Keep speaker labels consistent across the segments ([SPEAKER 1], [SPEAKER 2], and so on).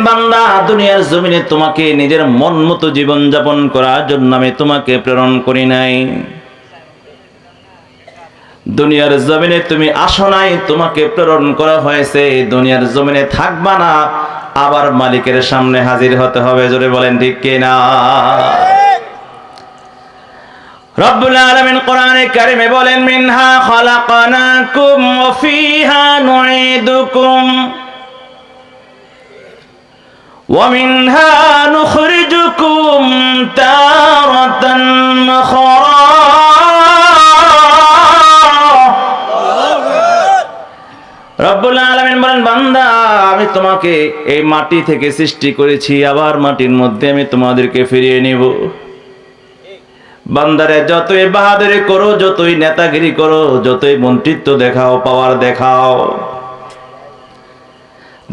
[SPEAKER 1] বান্দা, দুনিয়ার জমিনে তোমাকে নিজের মন মতো জীবন যাপন করার জন্য আমি তোমাকে প্রেরণ করি নাই। দুনিয়ার জমিনে তুমি আসো নাই, তোমাকে প্রেরণ করা হয়েছে দুনিয়ার জমিনে থাকবা না, আবার মালিকের সামনে হাজির হতে হবে। জোরে বলেন ঠিক কিনা? রব্বুল আলামিন কোরআনে কারিমে বলেন, মিনহা খালাকনাকুম ওয়া ফিহা নুঈদুকুম ওয়া মিনহা নুখরিজুকুম তারাতান উখরা। রব্বুল আলামিন বলেন, বান্দা, আমি তোমাকে এই মাটি থেকে সৃষ্টি করেছি, আবার মাটির মধ্যে আমি তোমাদেরকে ফিরিয়ে নিব। বান্দারে, যতই বাহাদুরি করো, যতই নেতাগিরি করো, যতই মন্ত্রিত্ব দেখাও, পাওয়ার দেখাও,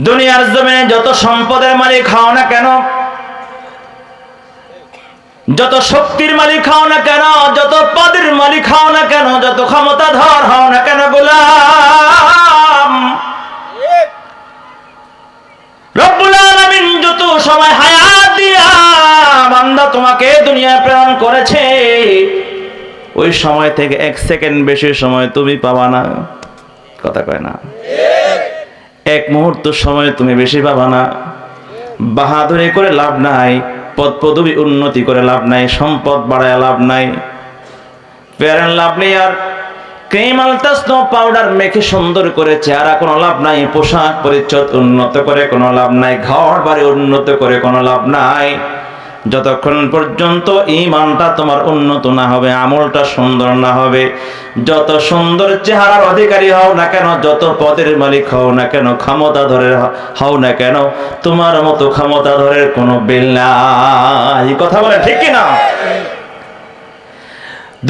[SPEAKER 1] দুনিয়ার জমিনে যত সম্পদের মালিক হও না কেন, যত শক্তির মালিক হও না কেন, যত পদের মালিক হও না কেন, যত ক্ষমতাধর হও না কেন, গোলাম, রব্বুল আলামিন যত সময় হায়াত দিয়া বান্দা তোমাকে দুনিয়ায় প্রেরণ করেছে, ওই সময় থেকে এক সেকেন্ড বেশি সময় তুমি পাবা না। কথা কয় না? এক মুহূর্ত সময় তুমি বেশি পাবা না। বাহাদুরি করে লাভ নাই, পদ পদবি উন্নতি করে লাভ নাই, সম্পদ বাড়ায় লাভ নাই, প্যারেন লাভ নেই, আর ক্রিম আলতাস্নো পাউডার মেখে সুন্দর করে চেহারা কোনো লাভ নাই, পোশাক পরিচ্ছদ উন্নত করে কোনো লাভ নাই, ঘর বাড়ি উন্নত করে কোনো লাভ নাই, যতক্ষণ পর্যন্ত ঈমানটা তোমার উন্নত না হবে, আমলটা সুন্দর না হবে। যত সুন্দর চেহারার অধিকারী হও না কেন, যত পদের মালিক হও না কেন, ক্ষমতাধরের হও না কেন, তোমার মতো ক্ষমতাধরের কোনো বিল নাই। কথা বলে ঠিক কিনা?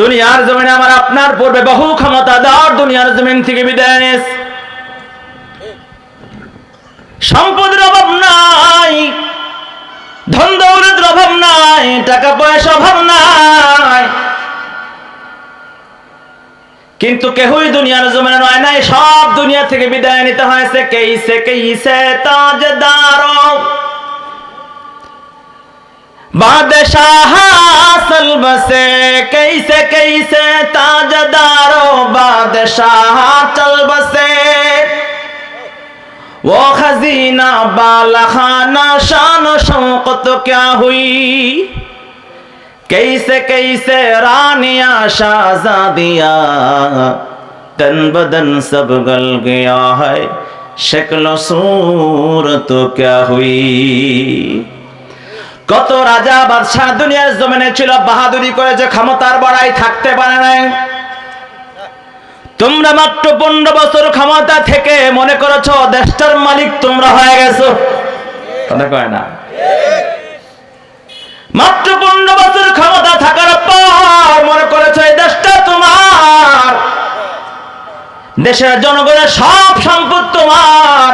[SPEAKER 1] দুনিয়ার জমিনে আমার আপনার পূর্বে বহু ক্ষমতাধর দুনিয়ার জমিন থেকে বিদায় নিয়েছে। সম্পদের অভাব নাই, ধন দৌলতের অভাব নাই, টাকা পয়সা অভাব নাই, কিন্তু কেহই দুনিয়ার জমিনে নয় নাই, সব দুনিয়া থেকে বিদায় নিতে হয়েছে। কেইসে তাজদারো বাদশাহ সলবসে, কেইসে তাজদারো বাদশাহ চলবসে, वो खजीना बालखाना शान शौकत क्या हुई, कैसे रानिया शाहजादिया, तन बदन सब गल गया है, शक्ल सूरत क्या हुई। কত রাজা বাদশাহ দুনিয়ার জমিনে ছিল, বাহাদুরি করে যে ক্ষমতার বড়াই থাকতে পারে নাই। তোমরা মাত্র 15 বছর ক্ষমতা থেকে মনে করেছো দেশটার মালিক তোমরা হয়ে গেছো। কথা কয় না? মাত্র 15 বছর ক্ষমতা থাকার পর মনে করেছো এই দেশটা তোমার, দেশের জনগণের সব সম্পদ তোমার।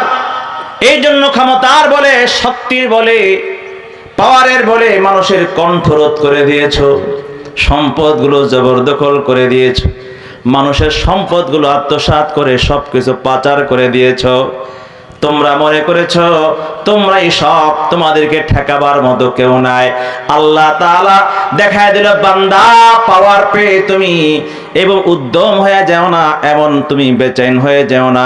[SPEAKER 1] এই জন্য ক্ষমতার বলে, শক্তির বলে, পাওয়ারের বলে মানুষের কণ্ঠরোধ করে দিয়েছো, সম্পদগুলো জবরদখল করে দিয়েছো, মানুষের সম্পদগুলো আত্মসাৎ করে সবকিছু পাচার করে দিয়েছ। তোমরা মনে করেছ তোমরাই সব, তোমাদেরকে ঠেকাবার মতো কেউ নাই। আল্লাহ তাআলা দেখায় দিল, বান্দা, পাওয়ার পেয়ে তুমি এবং উদ্যম হয়ে যাও না, এমন তুমি বেচেন হয়ে যাও না,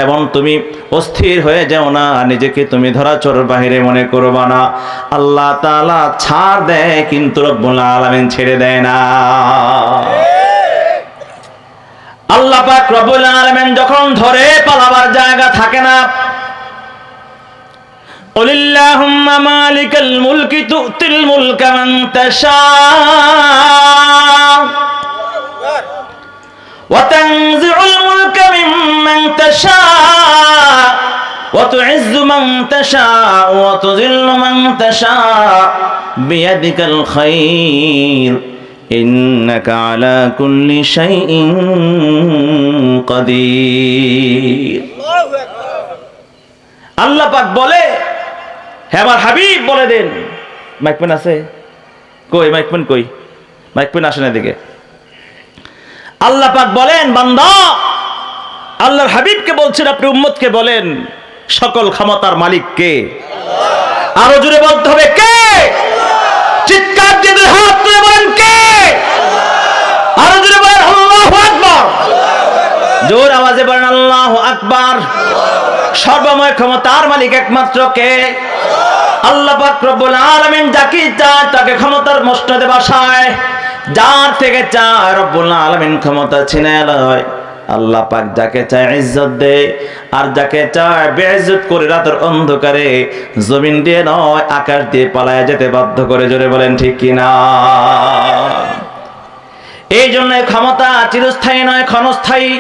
[SPEAKER 1] এমন তুমি অস্থির হয়ে যাও না, নিজেকে তুমি ধরাছোঁয়ার বাহিরে মনে করবা না। আল্লাহ তাআলা ছাড় দেয়, কিন্তু রব্বুল আলামিন ছেড়ে দেয় না। আল্লাহ পাক রব্বুল আলামিন যখন ধরে পালাবার জায়গা থাকে না, কুলিল্লাহুম্মা মালিকাল মুলকি তুতিল মুলকা মান তাশা ওয়া তানজিউল মুলকা মিম্মান তাশা ওয়া তুইজ্জু মান তাশা ওয়া তুযিল্লু মান তাশা বিয়াদিকাল খায়র ইন্নাকা আলা কুল্লি শাইইন কাদির। আল্লাহ পাক বলে, হে আমার হাবিব বলে দেন, মাইক পেন আছে কই? মাইক পেন কই? মাইক পেন আসে না এদিকে। আল্লাহ পাক বলেন, বান্দা, আল্লাহর হাবিবকে বলছেন, আপনি উম্মতকে বলেন, সকল ক্ষমতার মালিক কে? আরো জোরে বলতে হবে কে? চিৎকার দিয়ে হাত তুলে বলেন কে? আরো জোরে বলেন আল্লাহু আকবার। জোর আওয়াজে বলেন আল্লাহু আকবার। সর্বময় ক্ষমতার মালিক একমাত্র কে? আল্লাহ পাক রব্বুল আলামিন যাকে চায় তাকে ক্ষমতার মসনদে বসায়, যার থেকে চায় রব্বুল আলামিন ক্ষমতা ছিনিয়ে লয়। আল্লাহ পাক যাকে চায় ইজ্জত দেয়, আর যাকে চায় বেইজ্জত করে রাতের অন্ধকারে জমিন দিয়ে নয় আকাশ দিয়ে পালায় যেতে বাধ্য করে। জোরে বলেন ঠিক কিনা? এই জন্য ক্ষমতা চিরস্থায়ী নয়, ক্ষণস্থায়ী।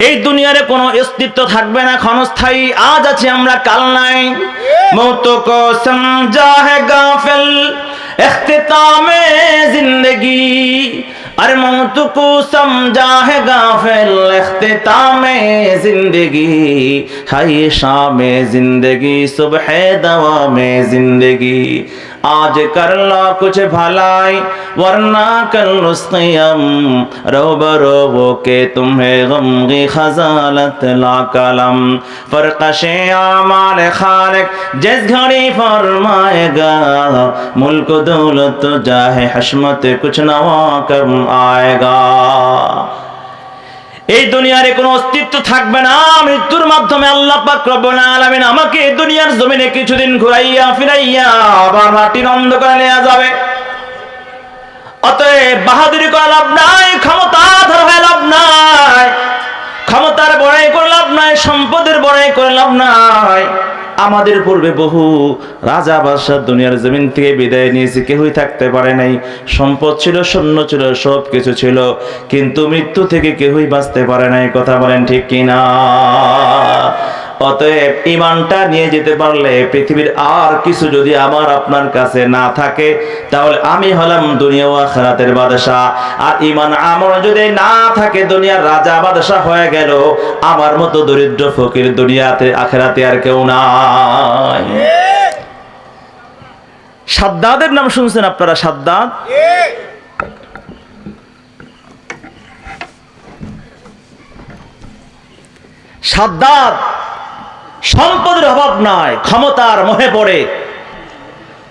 [SPEAKER 1] এই দুনিয়ারে কোনো অস্তিত্ব থাকবে না, ক্ষণস্থায়ী। আজ আছি আমরা, কাল নাই। মৌত কো সমঝা হে গাফিল ইখতিতামে জিন্দেগি, अरे मौत को समझा है गाफिल इख्तितामे जिंदगी, हाय शामे जिंदगी सुबह दवा में जिंदगी, आज कर लो कुछ भलाई वरना कल उस क़ियाम, रोबरो वो के तुम्हें गम की खजालत ला कलम, फरकशे आमाल खालिक जिस घड़ी फरमाएगा, मुल्क दौलत जाहे हशमत कुछ नवा कम आएगा। এই দুনিয়ারে কোনো অস্তিত্ব থাকবে না। মৃত্যুর মাধ্যমে আল্লাহ পাক রব্বুল আলামিন আমাকে এই দুনিয়ার জমিনে কিছুদিন ঘুরাইয়া ফিরাইয়া আবার মাটির অন্ধকারে নিয়ে যাবে। অতএব বাহাদুরি করে লাভ নাই, ক্ষমতা ধরে লাভ নাই, ক্ষমতার বড়াই করে লাভ নাই, সম্পদের বড়াই করে লাভ নাই। আমাদের পূর্বে বহু রাজা বাদশা দুনিয়ার জমিন থেকে বিদায় নিয়েছে, কেউই থাকতে পারে নাই। সম্পদ ছিল, সৈন্য ছিল, সব কিছু ছিল, কিন্তু মৃত্যু থেকে কেউই বাঁচতে পারে নাই। কথা বলেন ঠিক কিনা? অতএব ঈমানটা নিয়ে যেতে পারলে পৃথিবীর আর কিছু যদি আমার আপনার কাছে না থাকে, তাহলে আমি হলাম দুনিয়া ও আখিরাতের বাদশা। আর ঈমান আমল যদি না থাকে, দুনিয়ার রাজা বাদশা হয়ে গেল, আমার মতো দরিদ্র ফকির দুনিয়াতে আখিরাতে আর কেউ নাই। সাদ্দাদের নাম শুনছেন আপনারা? সাদ্দাদ সাদ্দাদ সম্পদের অভাব নাই, ক্ষমতার মোহে পড়ে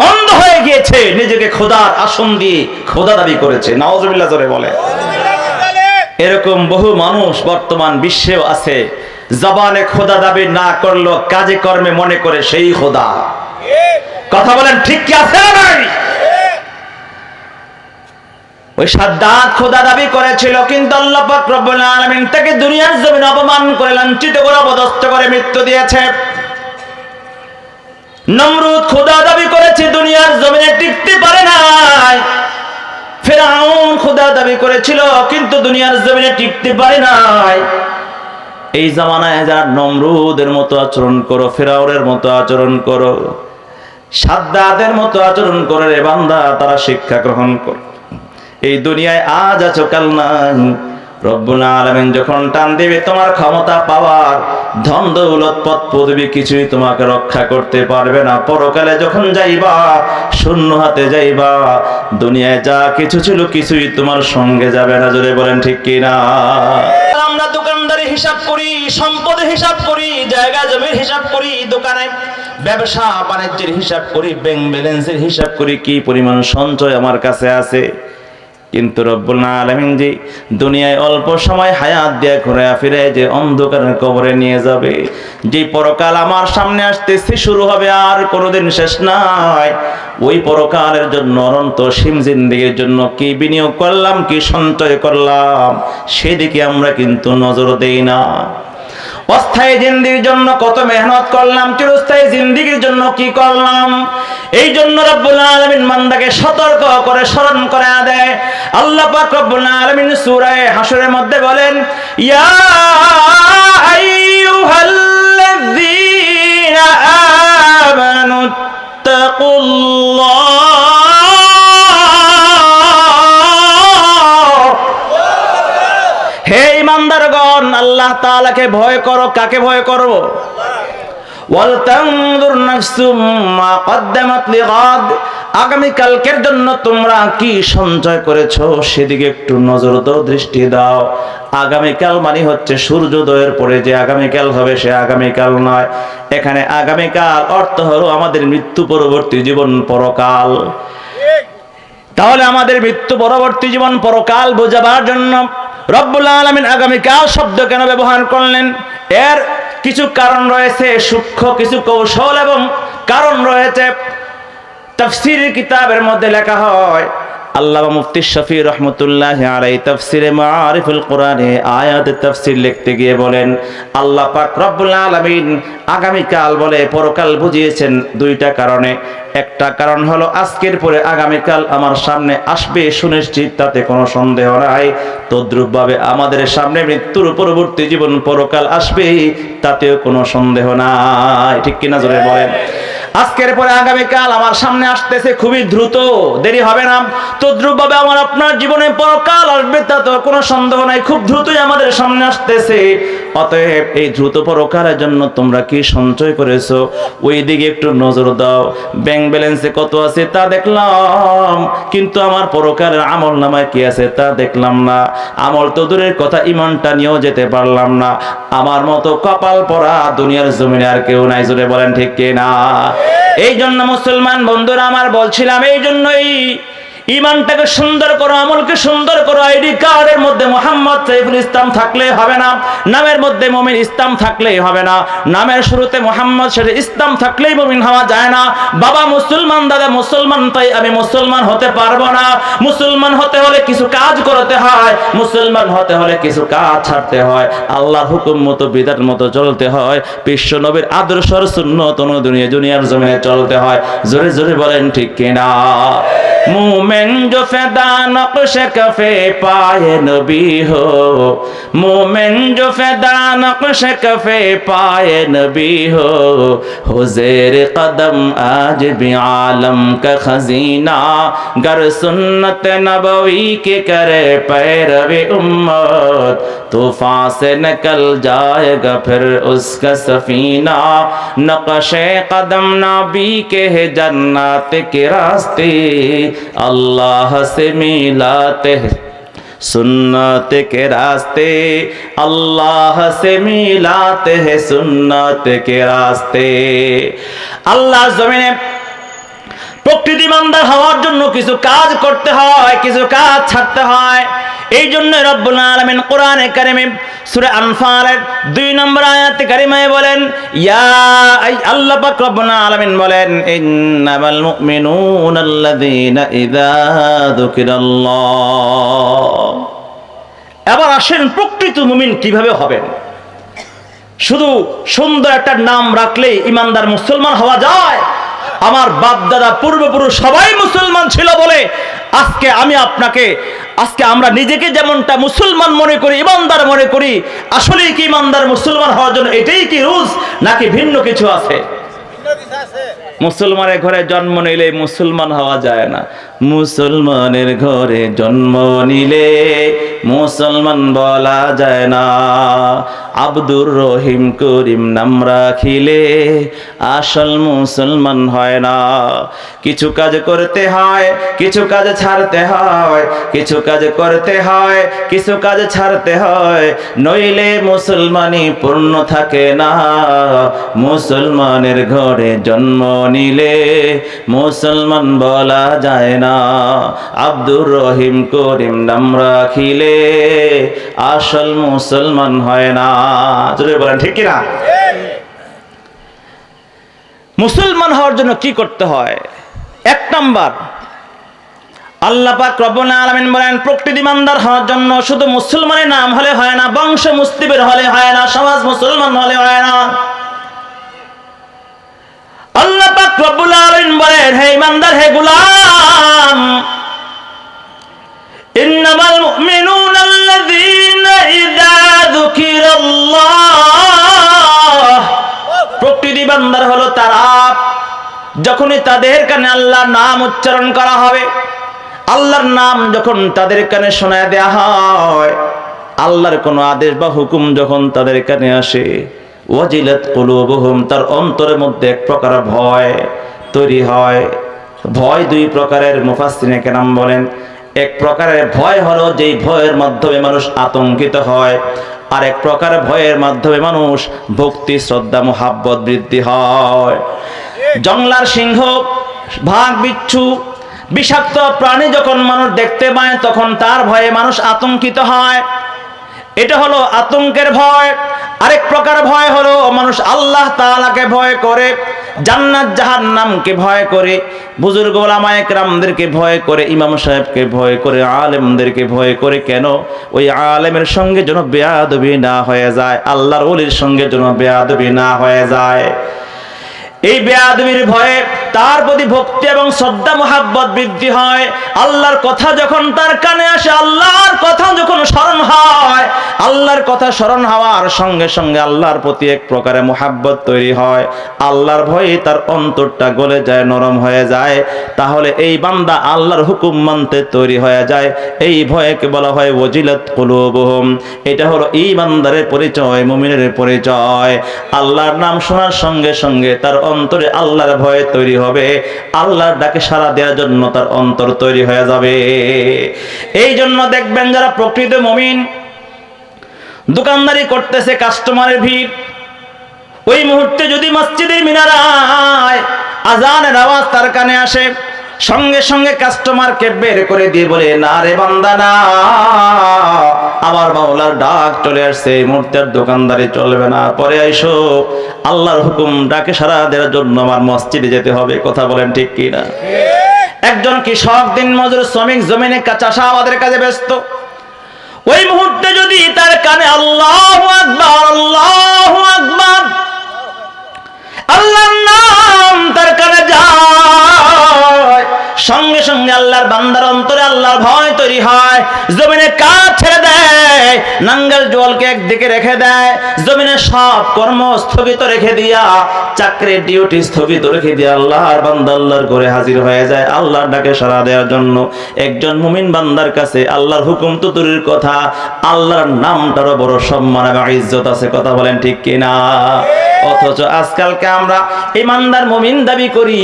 [SPEAKER 1] অন্ধ হয়ে গিয়েছে, নিজেকে খোদার আসন দিয়ে খোদা দাবি করেছে। নাউজুবিল্লাহ জোরে বলে। এরকম বহু মানুষ বর্তমান বিশ্বেও আছে, জবানে খোদা দাবি না করলো, কাজে কর্মে মনে করে সেই খোদা। কথা বলেন ঠিক কি আছে না নাই? ওই সাদ্দাত খোদা দাবি করেছিল, কিন্তু আল্লাহ পাক রব্বুল আলামিন তাকে দুনিয়ার জমিনে অপমান করে, লাঞ্ছিত করে, অপদস্থ করে মৃত্যু দিয়েছে। নমরুদ খোদা দাবি করেছে, দুনিয়ার জমিনে টিকতে পারে নাই। ফিরআউন খোদা দাবি করেছিল, কিন্তু দুনিয়ার জমিনে টিকতে পারে নাই। এই জামানায় যারা নমরুদের মতো আচরণ করো, ফিরআউনের মতো আচরণ করো, সাদ্দাতের মতো আচরণ করে রে বান্দা, তারা শিক্ষা গ্রহণ করো। এই দুনিয়ায় আজ আছো, কাল নাই। রব্বুল আলামিন যখন টান দিবে, তোমার ক্ষমতা পাওয়ার, ধন দৌলত পদ পদবী কিছুই তোমাকে রক্ষা করতে পারবে না। পরকালে যখন যাইবা, শূন্য হাতে যাইবা, দুনিয়ায় যা কিছু ছিল কিছুই তোমার সঙ্গে যাবে না। জোরে বলেন ঠিক কিনা? আমরা দোকানদারি হিসাব করি, সম্পদের হিসাব করি, জায়গা জমির হিসাব করি, দোকানে ব্যবসা বাণিজ্যের হিসাব করি, ব্যাংক ব্যালেন্সের হিসাব করি, কি পরিমাণ সঞ্চয় আমার কাছে আছে। কিন্তু রব্বুল আলামিন যে দুনিয়ায় অল্প সময় হায়াত দিয়ে ঘুরে ফিরে যে অন্ধকারের কবরে নিয়ে যাবে, যে পরকাল আমার সামনে আসতেছে, শুরু হবে আর কোনোদিন শেষ নাই, ওই পরকালের জন্য অনন্ত সীম জিন্দেগির জন্য কি বিনিয়োগ করলাম, কি সঞ্চয় করলাম, সেদিকে আমরা কিন্তু নজর দেই না। অস্থায়ী জিন্দেগির জন্য কত মেহনত করলাম, চিরস্থায়ী জিন্দেগির জন্য কি করলাম। এই জন্য রব্বুল আলামিন বান্দাকে সতর্ক করে স্মরণ করে দেয়। আল্লাহ পাক রব্বুল আলামিন সূরা হাশরের মধ্যে বলেন, ইয়া আইয়ুহাল্লাযীনা আমানু তাকুল্লাহ, হে ঈমানদারগণ, আল্লাহ তাআলাকে ভয় করো। কাকে ভয় করো? ওয়ালতানজুর নাফসুম মা কদ্দামাত লিগাদ, আগামী কালকের জন্য তোমরা কি সঞ্চয় করেছো সেদিকে একটু নজর দাও, দৃষ্টি দাও। আগামীকাল মানে হচ্ছে সূর্যোদয়ের পরে যে আগামীকাল হবে সে আগামীকাল নয়। এখানে আগামীকাল অর্থ হলো আমাদের মৃত্যু পরবর্তী জীবন পরকাল। তাহলে আমাদের মৃত্যু পরবর্তী জীবন পরকাল বোঝাবার জন্য রব্বুল আলামিন আগামীকাল শব্দ কেন ব্যবহার করলেন? এর কিছু কারণ রয়েছে, সূক্ষ্ম কিছু কৌশল এবং কারণ রয়েছে। তাফসীরের কিতাবের মধ্যে লেখা হয়, আল্লামা মুফতি শফি রহমতুল্লাহ আলাইহি তাফসিরে মাআরিফুল কোরআনে আয়াতে তাফসীর লিখতে গিয়ে বলেন, আল্লাহ পাক রব্বুল আলামিন আগামীকাল বলে পরকাল বুঝিয়েছেন দুইটা কারণে। একটা কারণ হলো আজকের পরে আগামীকাল আমার সামনে আসবে সুনিশ্চিত, তাতে কোনো সন্দেহ নাই। তদ্রূপভাবে আমাদের সামনে মৃত্যুর পরবর্তী জীবন পরকাল আসবে, তাতেও কোনো সন্দেহ নাই। ঠিক কিনা জোরে বলেন? আজকের পরে আগামীকাল আমার সামনে আসতেছে, খুবই দ্রুত, দেরি হবে না। তদ্রূপভাবে আমার আপনার জীবনে পরকাল আসবে, তাতেও কোনো সন্দেহ নাই, খুব দ্রুতই আমাদের সামনে আসতেছে। অতএব এই দ্রুত পরকালের জন্য তোমরা কি সঞ্চয় করেছো ওই দিকে একটু নজর দাও। ব্যাংক ব্যালেন্সে কত আছে তা দেখলাম, কিন্তু আমার পরকালের আমল নামায় কি আছে তা দেখলাম না। আমল তো দূরের কথা, ইমানটা নিয়েও যেতে পারলাম না। আমার মতো কপাল পরা দুনিয়ার জমিনে আর কেউ নাই। জোরে বলেন ঠিক কিনা? এই জন্য মুসলমান বন্ধুরা আমার বলছিলাম, এই জন্যই ইমানটাকে সুন্দর করো, আমলকে সুন্দর করো। আইডি কার্ডের মধ্যে মোহাম্মদ সাইফুল ইসলাম থাকলে হবে না, নামের মধ্যে মুমিন ইসলাম থাকলেই হবে না, নামের শুরুতে মোহাম্মদ শেষে ইসলাম থাকলেই মুমিন হওয়া যায় না। বাবা মুসলমান, দাদা মুসলমান, তাই আমি মুসলমান হতে পারবো না। মুসলমান হতে হলে কিছু কাজ করতে হয়, মুসলমান হতে হলে কিছু কাজ ছাড়তে হয়, আল্লাহর হুকুম মতো বিধান মতো চলতে হয়, বিশ্ব নবীর আদর্শর সুন্নত অনুযায়ী দুনিয়ার জমিনে চলতে হয়। জোরে জোরে বলেন ঠিক কিনা? मोमेन जो फैदा नक्श कफे पाए नबी हो, मोमेन जो फैदा नक्श कफे पाए नबी हो ज़ेर कदम आज भी आलम का खजीना, गर सुन्नत नबवी के करे पैरवी उम्मत, तूफान से निकल जाएगा फिर उसका सफीना, नक्शे कदम नबी के है जन्नत के रास्ते, अल्लाह से मिलाते हैं सुन्नत के रास्ते, अल्लाह से मिलाते हैं सुन्नत के रास्ते। अल्लाह जमीने প্রকৃতি বান্দার হওয়ার জন্য কিছু কাজ করতে হয়, কিছু কাজ ছাড়তে হয়। এই জন্য রব্বুল আলামিন কোরআনে কারিমে সূরা আনফালের 2 নম্বর আয়াতে কারিমায় বলেন, ইয়া আল্লাহ পাক রব্বুল আলামিন বলেন, ইন্নামাল মুমিনুনা আল্লাযীনা ইযা যুকিরাল্লাহ। এবার আসেন প্রকৃত মুমিন কিভাবে হবেন? শুধু সুন্দর একটা নাম রাখলেই ইমানদার মুসলমান হওয়া যায়? আমার বাপ দাদা পূর্বপুরুষ সবাই মুসলমান ছিল বলে আজকে আমি আপনাকে, আজকে আমরা নিজেকে যেমনটা মুসলমান মনে করি, ইমানদার মনে করি, আসলে কি ইমানদার মুসলমান হওয়ার জন্য এটাই কি রুজ, নাকি ভিন্ন কিছু আছে? মুসলমানের ঘরে জন্ম নিলে মুসলমান হওয়া যায় না, মুসলমানের ঘরে জন্ম নিলে মুসলমান বলা যায় না। আব্দুর রহিম করিম নাম রাখিলে আসল মুসলমান হয় না। কিছু কাজ করতে হয়, কিছু কাজ ছাড়তে হয়, কিছু কাজ করতে হয়, কিছু কাজ ছাড়তে হয়, নইলে মুসলমানই পূর্ণ থাকে না। মুসলমানের ঘরে জন্ম নিলে মুসলমান বলা যায় না, আব্দুর রহিম করিম নাম রাখিলে আসল মুসলমান হয় না। জোরে বলেন ঠিক কিনা? মুসলমান হওয়ার জন্য কি করতে হয়? 1 নাম্বার, আল্লাহ পাক রব্বুল আলামিন বলেন, প্রকৃত ইমানদার হওয়ার জন্য শুধু মুসলমানের নাম হলে হয় না, বংশ মুসলিমের হলে হয় না, সমাজ মুসলমান হলে হয় না। আল্লাহ পাক রব্বুল আলামিন বলেন, হে ইমানদার, হে গোলাম, ইন্নামাল মুমিনুনা আল্লাযীনা ইযা যুকিরাল্লাহ। প্রকৃত ইমানদার হলো তারা যখনই তাদের কানে আল্লাহর নাম উচ্চারণ করা হবে, আল্লাহর নাম যখন তাদের কানে শোনায় দেয়া হয়, আল্লাহর কোনো আদেশ বা হুকুম যখন তাদের কানে আসে, ওয়াজিলাত কুলুবুহুম, তার অন্তরের মধ্যে এক প্রকার ভয় তৈরি হয়। ভয় 2 প্রকারের, মুফাসসিরিনে কেরাম বলেন। এক প্রকারের ভয় হলো যেই ভয়ের মাধ্যমে মানুষ আতঙ্কিত হয়, আর এক প্রকারের ভয়ের মাধ্যমে মানুষ ভক্তি শ্রদ্ধা মোহাব্বত বৃদ্ধি হয়। জংলার সিংহ, বাঘ, বিচ্ছু, বিষাক্ত প্রাণী যখন মানুষ দেখতে পায় তখন তার ভয়ে মানুষ আতঙ্কিত হয়। এটা হলো আতঙ্কের ভয়। আরেক প্রকার ভয় হলো মানুষ আল্লাহ তাআলাকে ভয় করে, জান্নাত জাহান্নামকে ভয় করে, বুজুর্গ ওলামায়ে কেরামদেরকে ভয় করে, ইমাম সাহেবকে ভয় করে, আলেমদেরকে ভয় করে। কেন? ওই আলেমের সঙ্গে যেন বেয়াদবি না হয়ে যায়, আল্লাহর ওলির সঙ্গে যেন বেয়াদবি না হয়ে যায়। এই বেয়াদবির ভয়ে তার প্রতি ভক্তি এবং শ্রদ্ধা মোহাব্বত বৃদ্ধি হয়। আল্লাহর কথা যখন তার কানে আসে, আল্লাহর কথা যখন স্মরণ হয়, আল্লাহর কথা স্মরণ হওয়ার সঙ্গে সঙ্গে আল্লাহর প্রতি এক প্রকারের মোহাব্বত তৈরি হয়। আল্লাহর ভয়ে তার অন্তরটা গলে যায়, নরম হয়ে যায়। তাহলে এই বান্দা আল্লাহর হুকুম মানতে তৈরি হয়ে যায়। এই ভয়কে বলা হয় ওয়াজিলাত কুলুবুহুম। এটা হলো এই বান্দারের পরিচয়, মুমিনের পরিচয়। আল্লাহর নাম শোনার সঙ্গে সঙ্গে তার অন্তরে আল্লাহর ভয় তৈরি হবে, আল্লাহর ডাকে সাড়া দেওয়ার জন্য তার অন্তর তৈরি হয়ে যাবে। এই জন্য দেখবেন যারা প্রকৃত মুমিন, দোকানদারি করতেছে, কাস্টমারের ভিড়, ওই মুহূর্তে যদি মসজিদের মিনারায় আজানের আওয়াজ তার কানে আসে, সঙ্গে সঙ্গে কাস্টমারকে বের করে দিয়ে বলে, না রে বান্দা না, আমার মাওলার ডাক চলে আসছে, এই মুহূর্তে আর দোকানদারি চলবে না, পরে আইসো, আল্লাহর হুকুম ডাকে সাড়া দেওয়ার জন্য আমার মসজিদে যেতে হবে। কথা বলেন ঠিক কি না? একজন কৃষক, দিন মজুর, শ্রমিক, জমিনে চাষাবাদের কাজে ব্যস্ত, ওই মুহূর্তে যদি তার কানে আল্লাহু আকবার, আল্লাহু আকবার, আল্লাহর নাম তার কানে যায়, সঙ্গে সঙ্গে আল্লাহর বান্দার অন্তরে আল্লাহর ভয় তৈরি হয়। জমিনে কাজ ছেড়ে দেয়, নাঙ্গল জলকে একদিকে রেখে দেয়, জমিনে সব কর্ম স্থগিত রেখে দিয়া, চাকরির ডিউটি স্থগিত রেখে দিয়া আল্লাহর বান্দা আল্লাহর ঘরে হাজির হয়ে যায় আল্লাহর ডাকে সাড়া দেওয়ার জন্য। একজন মুমিন বান্দার কাছে আল্লাহর হুকুম তো দূরের কথা, আল্লাহর নামটারও বড় সম্মান এবং ইজ্জত আছে। কথা বলেন ঠিক কিনা? অথচ আজকালকে আমরা ইমানদার মুমিন দাবি করি,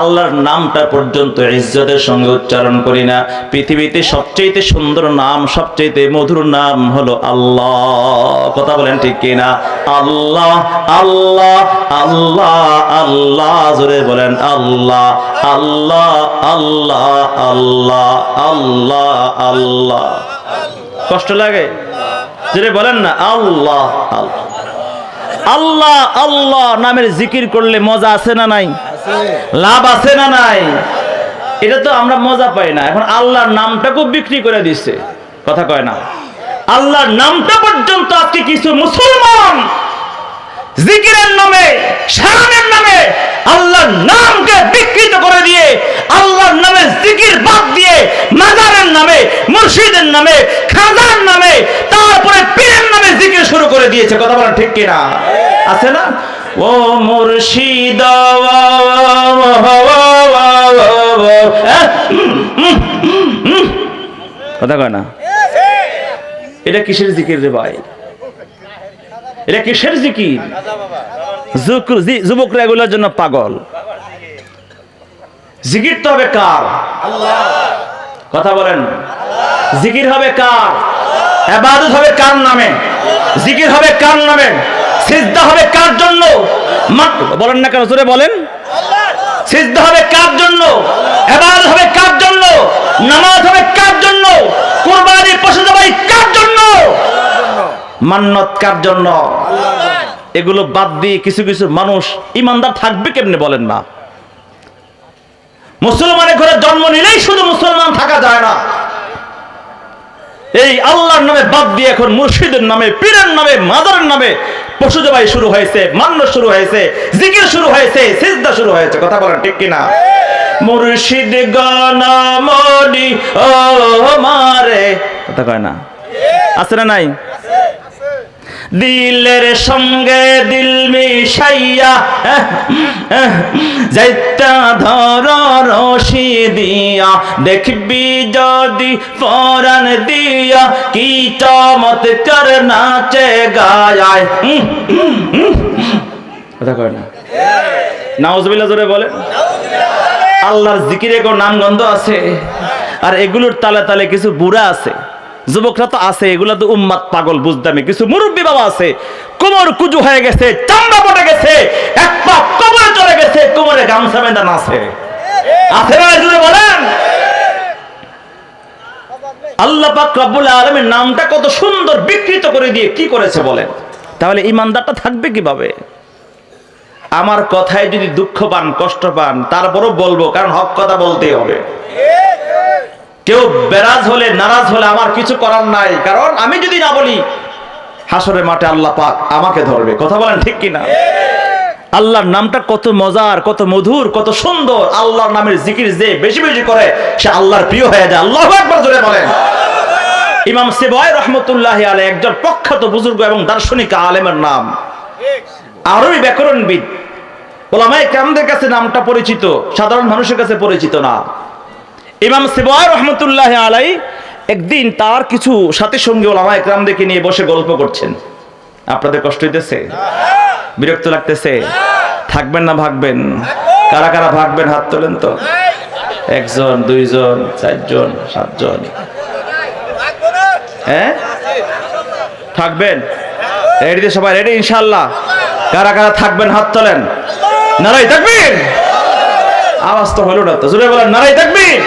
[SPEAKER 1] আল্লাহর নামটা পর্যন্ত ইজ্জতের সঙ্গে উচ্চারণ করি না। পৃথিবীতে সবচেয়ে সুন্দর নাম, সবচেয়ে মধুর নাম হলো আল্লাহ। কথা বলেন ঠিক কিনা? আল্লাহ, আল্লাহ, আল্লাহ, আল্লাহ, জোরে বলেন আল্লাহ, আল্লাহ, আল্লাহ, আল্লাহ, আল্লাহ, আল্লাহ। কষ্ট লাগে? জোরে বলেন না আল্লাহ, আল্লাহ। আল্লাহ আল্লাহ নামের জিকির করলে মজা আছে না নাই? লাভ আছে না নাই? এটা তো আমরা মজা পাই না। এখন আল্লাহর নামটাকেও বিক্রি করে দিচ্ছে। কথা কয় না? আল্লাহর নামটা পর্যন্ত আজকে কিছু মুসলমান জিকিরের নামে, শানের নামে আল্লাহর নামকে বিকৃত করে দিয়ে, আল্লাহর নামে জিকির বাদ দিয়ে মাজারের নামে, মুর্শিদের নামে, খাজার নামে, তারপরে পীরের নামে জিকির শুরু করে দিয়েছে। কথা বলেন ঠিক কিনা? আছে না? ও মুর্শিদ, কথা কয় না? এটা কিসের জিকির রে ভাই? এটা কিসের জিকির? যুবকরা এগুলোর জন্য পাগল। জিকির তো হবে কার? কথা বলেন। জিকির হবে কার? ইবাদত হবে কার নামে? জিকির হবে কার নামে? সিজদা হবে কার জন্য? বলেন না কেন? জোরে বলেন। সিজদা হবে কার জন্য? ইবাদত হবে কার জন্য? নামাজ হবে কার জন্য? কুরবানি পশু জবাই কার জন্য? মান্নত কার জন্য? এগুলো বাদ দিয়ে কিছু কিছু মানুষ ইমানদার থাকবে কেমনে বলেন না? মুসলমানের ঘরে জন্ম নিলেই শুধু মুসলমান থাকা যায় না। এই আল্লাহর নামে বাদ দিয়ে এখন মুর্শিদের নামে, পীরের নামে, মাজারের নামে পশু জবাই শুরু হয়েছে, মান্য শুরু হয়েছে, জিকির শুরু হয়েছে, সিজদা শুরু হয়েছে। কথা বলেন ঠিক কিনা? মুর্শিদ গানামনি ও মারে, কথা কয় না? আছে না নাই? দিলের সঙ্গে দিল মিশাইয়া যাইতা ধর রশি দিয়া, দেখবি যদি পরাণ দিয়া কি চমৎকার নাচে গায়। কথা কয় না? নাউজুবিল্লাহ জোরে বলে। আল্লাহর জিকিরে কোন নাম গন্ধ আছে? আর এগুলোর তালে তালে কিছু বুড়া আছে, যুবকরা তো আছে, এগুলা তো উম্মাদ পাগল বুঝদামি, কিছু মুরব্বী বাবা আছে, কোমর কুজু হয়ে গেছে, চামড়া পড়ে গেছে, এক পা কোমরে চলে গেছে, কোমরে গামছা বেঁধা নাচে। আছে না জুড়ে বলেন? আল্লাহ পাক রব্বুল আলামিন নামটা কত সুন্দর বিকৃত করে দিয়ে কি করেছে বলেন? তাহলে ইমানদারটা থাকবে কিভাবে? আমার কথায় যদি দুঃখ পান, কষ্ট পান, তারপরও বলবো, কারণ হক কথা বলতেই হবে। কেউ বেরাজ হলে, নারাজ হলে আমার কিছু করার নাই, কারণ আমি যদি না বলি হাসরের মাঠে আল্লাহ পাক আমাকে ধরবে। কথা বলেন ঠিক কিনা? আল্লাহর নামটা কত মজার, কত মধুর, কত সুন্দর। আল্লাহর নামের জিকির যে বেশি বেশি করে সে আল্লাহর প্রিয় হয়ে যায়। আল্লাহু আকবার জোরে বলেন। ইমাম সিবওয়াই রাহমাতুল্লাহি আলাইহি একজন প্রখ্যাত বুজুর্গ এবং দার্শনিক আলেমের নাম, আরবি ব্যাকরণবিদ। উলামায়ে কেরামদের কাছে নামটা পরিচিত, সাধারণ মানুষের কাছে পরিচিত না। ইমাম সিবওয়াই রাহমাতুল্লাহি আলাইহি একদিন তার কিছু সাথী সঙ্গী উলামায়ে কেরামদেরকে নিয়ে বসে গল্প করছেন। আপনাদের কষ্ট হইতেছে? বিরক্ত লাগতেছে? থাকবেন না ভাগবেন? কারা কারা ভাগবেন হাত তোলেন তো। একজন, দুইজন, চারজন, সাতজন। হ্যাঁ, থাকবেন? রেডি? সবাই রেডি ইনশাআল্লাহ? কারা কারা থাকবেন হাত তোলেন। নারায়ে তাকবীর। আওয়াজ তো হলো না তো, জোরে বলেন নারায়ে তাকবীর।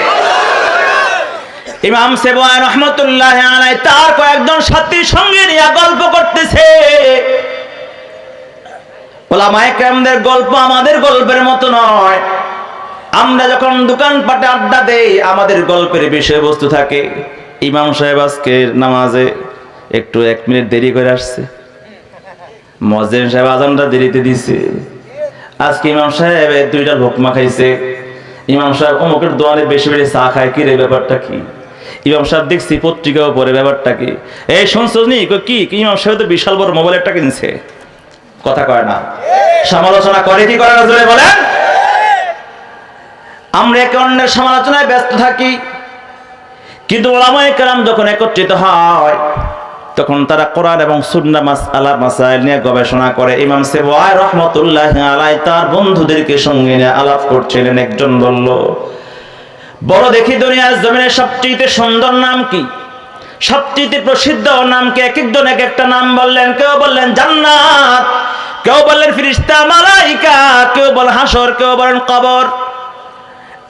[SPEAKER 1] ইমাম সিবওয়াই রাহমাতুল্লাহি আলাইহি তার কয়েকজন সাথী সঙ্গে নিয়ে গল্প করতেছে। উলামায়ে কেরামদের গল্প আমাদের গল্পের মতো নয়। আমরা যখন দোকানপাটে আড্ডা দেই, আমাদের গল্পের বিষয়বস্তু থাকে। ইমাম সাহেব আজকে নামাজে একটু 1 মিনিট দেরি করে আসছে, মুয়াজ্জিন সাহেব আজানটা দেরিতে দিছে, আজকে ইমাম সাহেব 2টা ভুকমা খাইছে, ইমাম সাহেব অমুকের দোয়ানে বেশি বেশি চা খায়, কি রে ব্যাপারটা কি? ইমাম সাহেব দেখছি পত্রিকাও পড়ে, ব্যাপারটা কি? এই শুনছস নি? কি ইমাম সাহেব তো বিশাল বড় মোবাইল একটা কিনছে। কথা কয় না, সমালোচনা করে কি করে না জোরে বলেন? আমরা একে অন্যের সমালোচনায় ব্যস্ত থাকি, কিন্তু উলামায়ে কেরাম যখন একত্রিত হয় তখন তারা কোরআন এবং সুন্নাহ মাসআলা মাসাইল নিয়ে গবেষণা করে। ইমাম সিবওয়াই রাহমাতুল্লাহি আলাইহি তার বন্ধুদেরকে সঙ্গে নিয়ে আলাপ করছিলেন। একজন বলল, বড় দেখি দুনিয়ার জমিনে সবচেয়ে সুন্দর নাম কি, সবচেয়ে প্রসিদ্ধ নাম কি? এক একজন এক একটা নাম বললেন। কেউ বললেন জান্নাত, কেউ বললেন ফেরেশতা মালায়েকা, কেউ বলেন হাসর, কেউ বলেন কবর।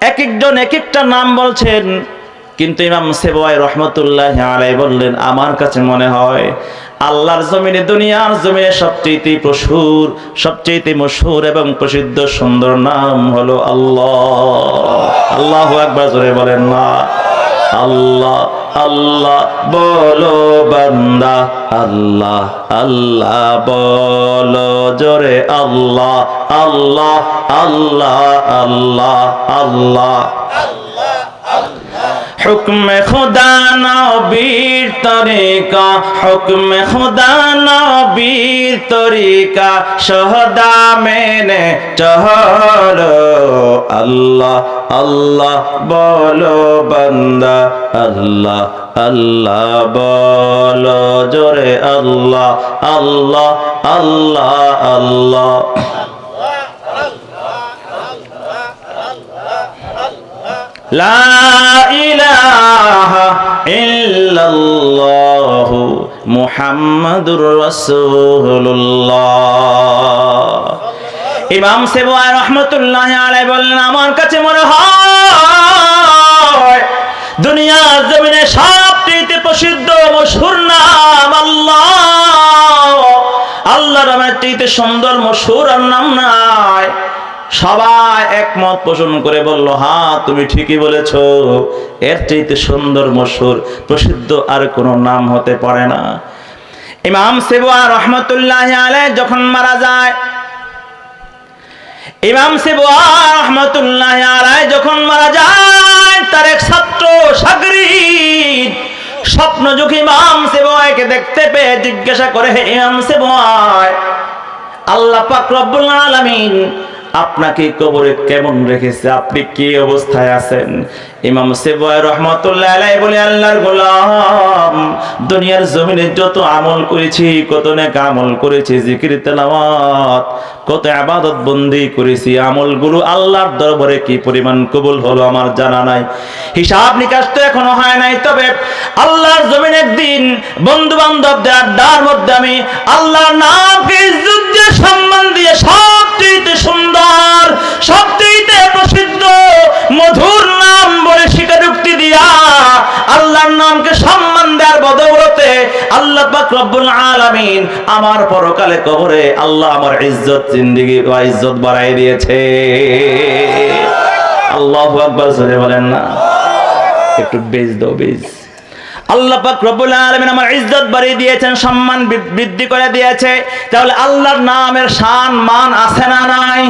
[SPEAKER 1] এক একজন এক একটা নাম বলছেন, কিন্তু ইমাম সিবওয়াই রাহমাতুল্লাহি আলাইহি বললেন, আমার কাছে মনে হয় আল্লাহর জমিনে, দুনিয়ার জমিনে সবচেয়ে মশহুর এবং প্রসিদ্ধ সুন্দর নাম হলো আল্লাহ। আল্লাহু আকবার জোরে বলেন না। আল্লাহ আল্লাহ বলো বান্দা, আল্লাহ আল্লাহ বলো জোরে, আল্লাহ আল্লাহ আল্লাহ আল্লাহ আল্লাহ। হুকমে খুদা নবীর তরিকা, হুকমে খুদা নবীর তরিকা, সহদা মেনে চলো। আল্লাহ আল্লাহ বলো বান্দা, আল্লাহ আল্লাহ বলো জোরে, আল্লাহ আল্লাহ আল্লাহ আল্লাহ। লা ইলাহা ইল্লাল্লাহু মুহাম্মাদুর রাসূলুল্লাহ। ইমাম সিবওয়াই রাহমাতুল্লাহি আলাইহি বললেন, আমার কাছে মনে হয় দুনিয়ার জমিনে সবচেয়ে প্রসিদ্ধ মশহুর নাম আল্লাহ। আল্লাহর নামের চেয়ে সুন্দর মশহুর আর নাম নাই। সবাই একমত পোষণ করে বলল, হ্যাঁ তুমি ঠিকই বলেছো, এর চাইতে সুন্দর মশহুর প্রসিদ্ধ আর কোনো নাম হতে পারে না। ইমাম সিবওয়াই রাহমাতুল্লাহি আলাইহি যখন মারা যায়, ইমাম সিবওয়াই রাহমাতুল্লাহি আলাইহি যখন মারা যায়, তার এক ছাত্র শাগরিদ স্বপ্নযোগী ইমাম সিবওয়াইকে দেখতে পেয়ে জিজ্ঞাসা করে, হে ইমাম সিবওয়াই, আল্লাহ পাক রব্বুল আলামিন আপনাকে কবরে কেমন রেখেছে, আপনি কি অবস্থায় আছেন। ইমাম সেবুয়াই রাহমাতুল্লাহ আলাইহি বলে, আল্লাহর গোলাম, দুনিয়ার জমিনে যত আমল করেছি, কত নেক আমল করেছি, জিকির তেলাওয়াত, কত ইবাদত বন্দি করেছি, আমলগুলো আল্লাহর দরবারে কি পরিমাণ কবুল হলো আমার জানা নাই, হিসাব নিকাশ তো এখনো হয় নাই। তবে আল্লাহর জমিনে একদিন বন্ধু বান্ধবদের আড্ডার মধ্যে আমি আল্লাহর নামকে ইজ্জত দিয়ে, সম্মান দিয়ে, সবচেয়ে সুন্দর, সবচেয়ে প্রসিদ্ধ মধুর নাম বলে স্বীকারোক্তি দিয়া আল্লাহর নামকে সম্মান দেওয়ার বদৌলতে আল্লাহ পাক রব্বুল আলামিন আমার পরকালে কবরে আল্লাহ আমার ইজ্জত, জিন্দেগি বা ইজ্জত বাড়াই দিয়েছে। আল্লাহু আকবার জোরে বলেন না, একটু বেজ দাও, বেজ। আল্লাহ পাক রব্বুল আলামিন আমার ইজ্জত বাড়িয়ে দিয়েছেন, সম্মান বৃদ্ধি করে দিয়েছে। তাহলে আল্লাহর নামের শান মান আছে না নাই?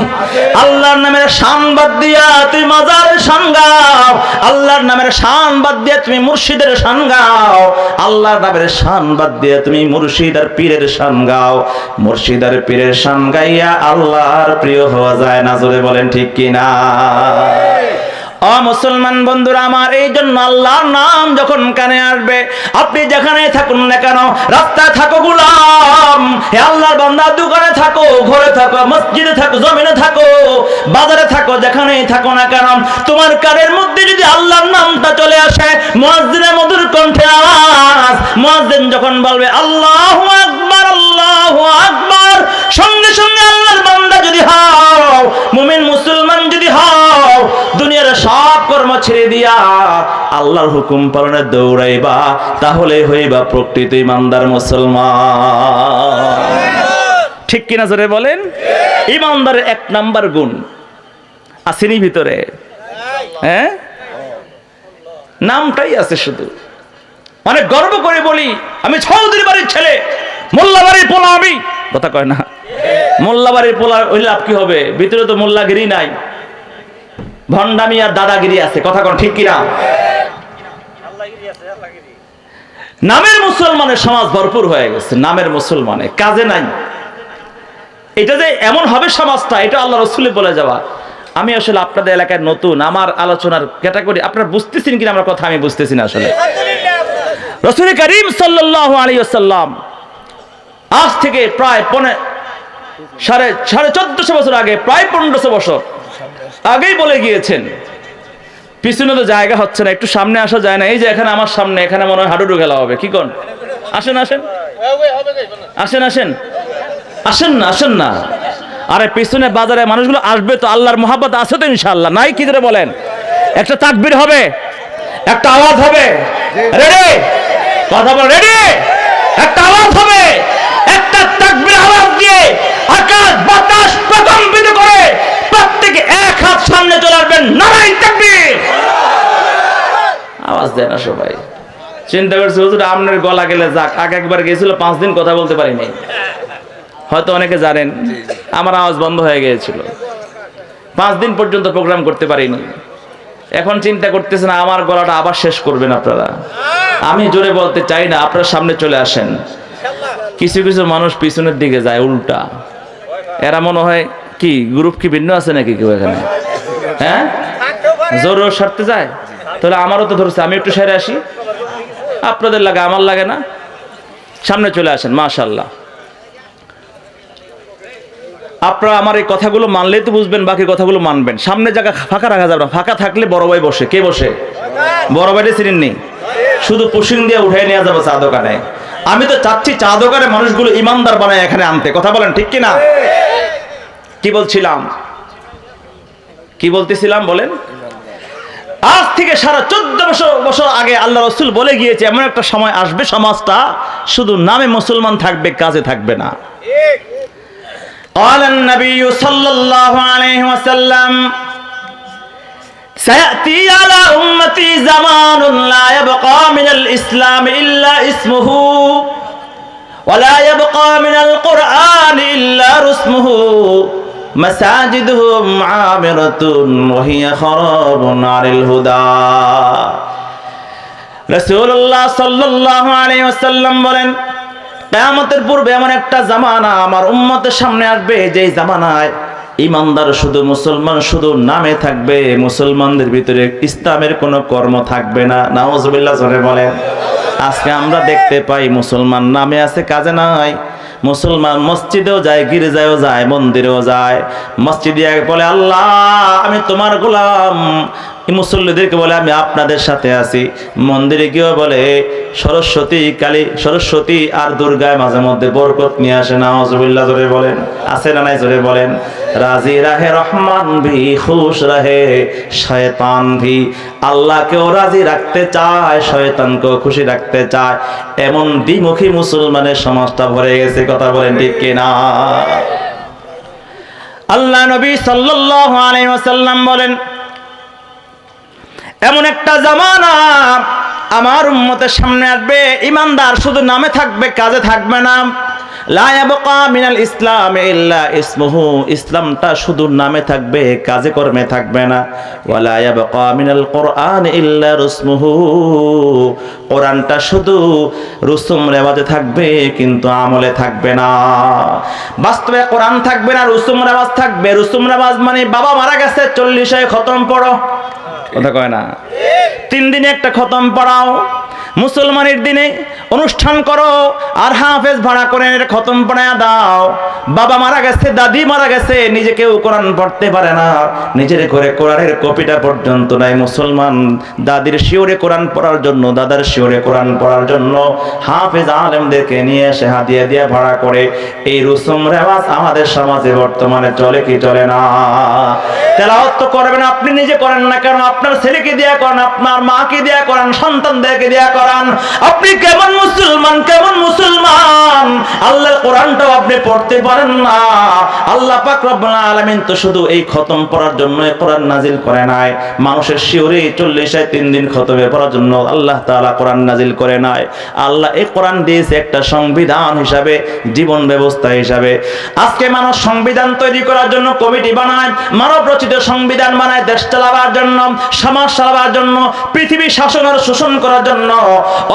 [SPEAKER 1] আল্লাহর নামের শান বাদ দিয়া তুমি মাজারের শান গাও, আল্লাহর নামের শান বাদ দিয়া তুমি মুর্শিদের শান গাও, আল্লাহর নামের শান বাদ দিয়া তুমি মুর্শিদ আর পীরের শান গাও। মুর্শিদ আর পীরের শান গাইয়া আল্লাহর প্রিয় হওয়া যায় না, জোরে বলেন ঠিক কিনা? ও মুসলমান বন্ধুরা আমার, এই জন্য আল্লাহর নাম যখন কানে আসবে, আপনি যেখানে থাকুন না কেন, রাস্তায় থাকো গোলাম, হে আল্লাহর বান্দা, দোকানে থাকো, ঘরে থাকো, মসজিদে থাকো, জমিনে থাকো, বাজারে থাকো, যেখানেই থাকো না কেন, তোমার কানের মধ্যে যদি আল্লাহর নামটা চলে আসে, মুয়াজ্জিনের মধুর কণ্ঠে আওয়াজ, মুয়াজ্জিন যখন বলবে আল্লাহু আকবার, আল্লাহু আকবার, সঙ্গে সঙ্গে আল্লাহর বান্দা যদি হও, মুমিন মুসলমান যদি হও, দুনিয়ার সব কর্ম ছেড়ে দিয়া আল্লাহর হুকুম পালনে দৌড়াইবা, তাহলে হইবা প্রকৃত ইমানদার মুসলমান। ঠিক কিনা জোরে বলেন? ইমানদারের এক নাম্বার গুণ আসেনি ভিতরে, হ্যাঁ, নামটাই আছে শুধু। অনেক গর্ব করে বলি আমি চৌধুরী বাড়ির ছেলে, মোল্লা বাড়ির পোলা, আমি কথা কয় না, মোল্লা বাড়ির পোলা হইলে লাভ কি হবে? ভিতরে তো মোল্লাগিরি নাই, ভণ্ডামি আর দাদাগিরি আছে, কথা কোন ঠিক কিনা? নামের মুসলমানের সমাজ ভরপুর হয়ে গেছে, নামের মুসলমানে কাজে নাই। এটা যে এমন হবে সমাজটা, এটা আল্লাহ রাসূল বলে যাওয়া। আমি আসলে আপনাদের এলাকায় নতুন, আমার আলোচনার ক্যাটাগরি আপনারা বুঝতেছেন কিনা আমার কথা আমি বুঝতেছি না। আসলে রাসূল করিম সাল্লাল্লাহু আলাইহি ওয়াসাল্লাম আজ থেকে প্রায় সাড়ে 1400 বছর আগে, প্রায় 1500 বছর আগেই বলে গিয়েছেন, পিছনে তো জায়গা হচ্ছে না, একটু সামনে আসা যায় না। এই যে এখানে আমার সামনে, এখানে মনে হয় হাডুডু খেলা হবে, কি কোন? আসেন আসেন আসেন আসেন আসেন না, আসেন না। আরে পিছনে বাজারে মানুষগুলো আসবে তো, আল্লাহর মহব্বত আছে তো ইনশাআল্লাহ, নাই কি করে বলেন? একটা তাকবীর হবে, একটা আওয়াজ হবে, রেডি? কথা বল, রেডি? একটা আওয়াজ হবে, একটা তাকবীর আওয়াজ দিয়ে আকাশ বাতাস প্রকম্পিত করে প্রত্যেকে এক হাত সামনে চলে আসবেন, নারায়ে তাকবীর। আওয়াজ দেয় না সবাই। চিন্তা করছে হুজুর আপনার গলা গেলে যাক, আগে একবার গেছিল 5 দিন কথা বলতে পারিনি, হয়তো অনেকে জানেন আমার আওয়াজ বন্ধ হয়ে গিয়েছিল, 5 দিন পর্যন্ত প্রোগ্রাম করতে পারিনি। এখন চিন্তা করতেছেন আমার গলাটা আবার শেষ করবেন আপনারা। আমি জোরে বলতে চাই না, আপনারা সামনে চলে আসেন। কিছু কিছু মানুষ পিছনের দিকে যায় উল্টা, এরা মনে হয় কি গ্রুপ কি ভিন্ন আছে নাকি কেউ এখানে, হ্যাঁ, জোর সারতে যায়। তাহলে আমারও তো ধরছে, আমি একটু সেরে আসি, আপনাদের লাগে আমার লাগে না। সামনে চলে আসেন, মাশাআল্লাহ। আপনারা আমার এই কথাগুলো মানলেই তো বুঝবেন, বাকি কথাগুলো মানবেন। সামনে জায়গা ফাঁকা রাখা যাবে না, ফাঁকা থাকলে বড় ভাই বসে। কে বসে? বড় ভাইটা চিনেন নি, শুধু পুশিং দিয়ে উঠাই নিয়ে যাবে চা দোকানে। আমি তো চাচ্ছি চা দোকানে মানুষগুলো ইমানদার বানায় এখানে আনতে, কথা বলেন ঠিক কিনা? কি বলছিলাম, কি বলতেছিলাম বলেন? আজ থেকে 1450 বছর আগে আল্লাহ রাসূল বলে গিয়েছে এমন একটা সময় আসবে সমাজটা শুধু নামে মুসলমান থাকবে, কাজে থাকবে না। قال النبي صلى الله عليه وسلم سيأتي على أمتي زمان لا يبقى من الإسلام إلا اسمه ولا يبقى من القرآن إلا رسمه مساجدهم عامرة وهي خراب على الهدى رسول الله صلى الله عليه وسلم বলেন কিয়ামতের পূর্বে এমন একটা জামানা আমার উম্মতের সামনে আসবে, যেই জামানায় ইমানদার শুধু মুসলমান শুধু নামে থাকবে, মুসলমানদের ভিতরে ইসলামের কোনো কর্ম থাকবে না। নাউজুবিল্লাহ জোরে বলেন। আজকে আমরা দেখতে পাই মুসলমান নামে আছে, কাজে নাই। মুসলমান মসজিদেও যায়, গির্জায়ও যায়, মন্দিরেও যায়। মসজিদে বলে আল্লাহ আমি তোমার গোলাম, মুসল্লিদেরকে বলে আমি আপনাদের সাথে আছি। মন্দিরে গিয়েও বলে সরস্বতী, কালী, সরস্বতী আর দুর্গায় মাঝে মধ্যে বরকত নিয়ে আসে। নাউজুবিল্লাহ জোরে বলেন। আছে না নাই জোরে বলেন। রাজি রাহে রহমান ভি, খুশ রাহে শয়তান ভি। আল্লাহকেও রাজি রাখতে চায়, শয়তানকেও খুশি রাখতে চায়। এমন দ্বিমুখী মুসলমানের সমাজটা ভরে গেছে। কথা বলেন ঠিক কিনা? আল্লাহ নবী সাল্লাল্লাহু আলাইহি ওয়াসাল্লাম বলেন, এমন একটা জামানা আমার উম্মতের সামনে আসবে, ইমানদার শুধু নামে থাকবে, কাজে থাকবে না। লা ইয়াবকা মিনাল ইসলাম ইল্লা ইসমুহু, ইসলামটা শুধু নামে থাকবে, কাজে কর্মে থাকবে না। ওয়ালা ইয়াবকা মিনাল কুরআন ইল্লা রুসমুহু, কোরআনটা শুধু রুসুম রেওয়াজে থাকবে কিন্তু আমলে থাকবে না। বাস্তবে কোরআন থাকবে না, রুসুম রেওয়াজ থাকবে। রুসুম রেওয়াজ মানে বাবা মারা গেছে 40 খতম পড়ো, কথা কয় না। 3 দিনে একটা খতম পড়াও, মুসলমানের দিনে অনুষ্ঠান করো, আর হাফেজ ভাড়া করে খতম পড়ায়া দাও। বাবা মারা গেছে, দাদি মারা গেছে, নিজে কেউ কোরআন পড়তে পারে না, নিজের ঘরে কোরআনের কপিটা পর্যন্ত নাই। মুসলমান দাদির শিওরে কোরআন পড়ার জন্য, দাদার শিওরে কোরআন পড়ার জন্য হাফেজ আলেমদেরকে নিয়ে এসে হাদিয়া দিয়ে ভাড়া করে। এই রুসুম রেওয়াজ আমাদের সমাজে বর্তমানে চলে কি চলে না? তেলাওয়াত তো করবেন, আপনি নিজে করেন না কেন? আপনার ছেলেকে দিয়া করেন, আপনার মাকে দিয়া করেন, সন্তানদেরকে দিয়া করান। আপনি কেমন মুসলমান, কেমন মুসলমান? আল্লাহর কোরআনটাও আপনি পড়তে পারেন না। আল্লাহ পাক রব্বুল আলামিন তো শুধু এই খতম পড়ার জন্য কোরআন নাজিল করে নাই, মানুষের শিওরে 40 3 দিন খতমে পড়ার জন্য আল্লাহ তাআলা কোরআন নাজিল করে নাই। আল্লাহ এই কোরআন দিয়েছে একটা সংবিধান হিসাবে, জীবন ব্যবস্থা হিসাবে। আজকে মানুষ সংবিধান তৈরি করার জন্য কমিটি বানায়, মানব রচিত সংবিধান বানায় দেশ চালাবার জন্য, সমাজ চালাবার জন্য, পৃথিবী শাসনের শোষণ করার জন্য।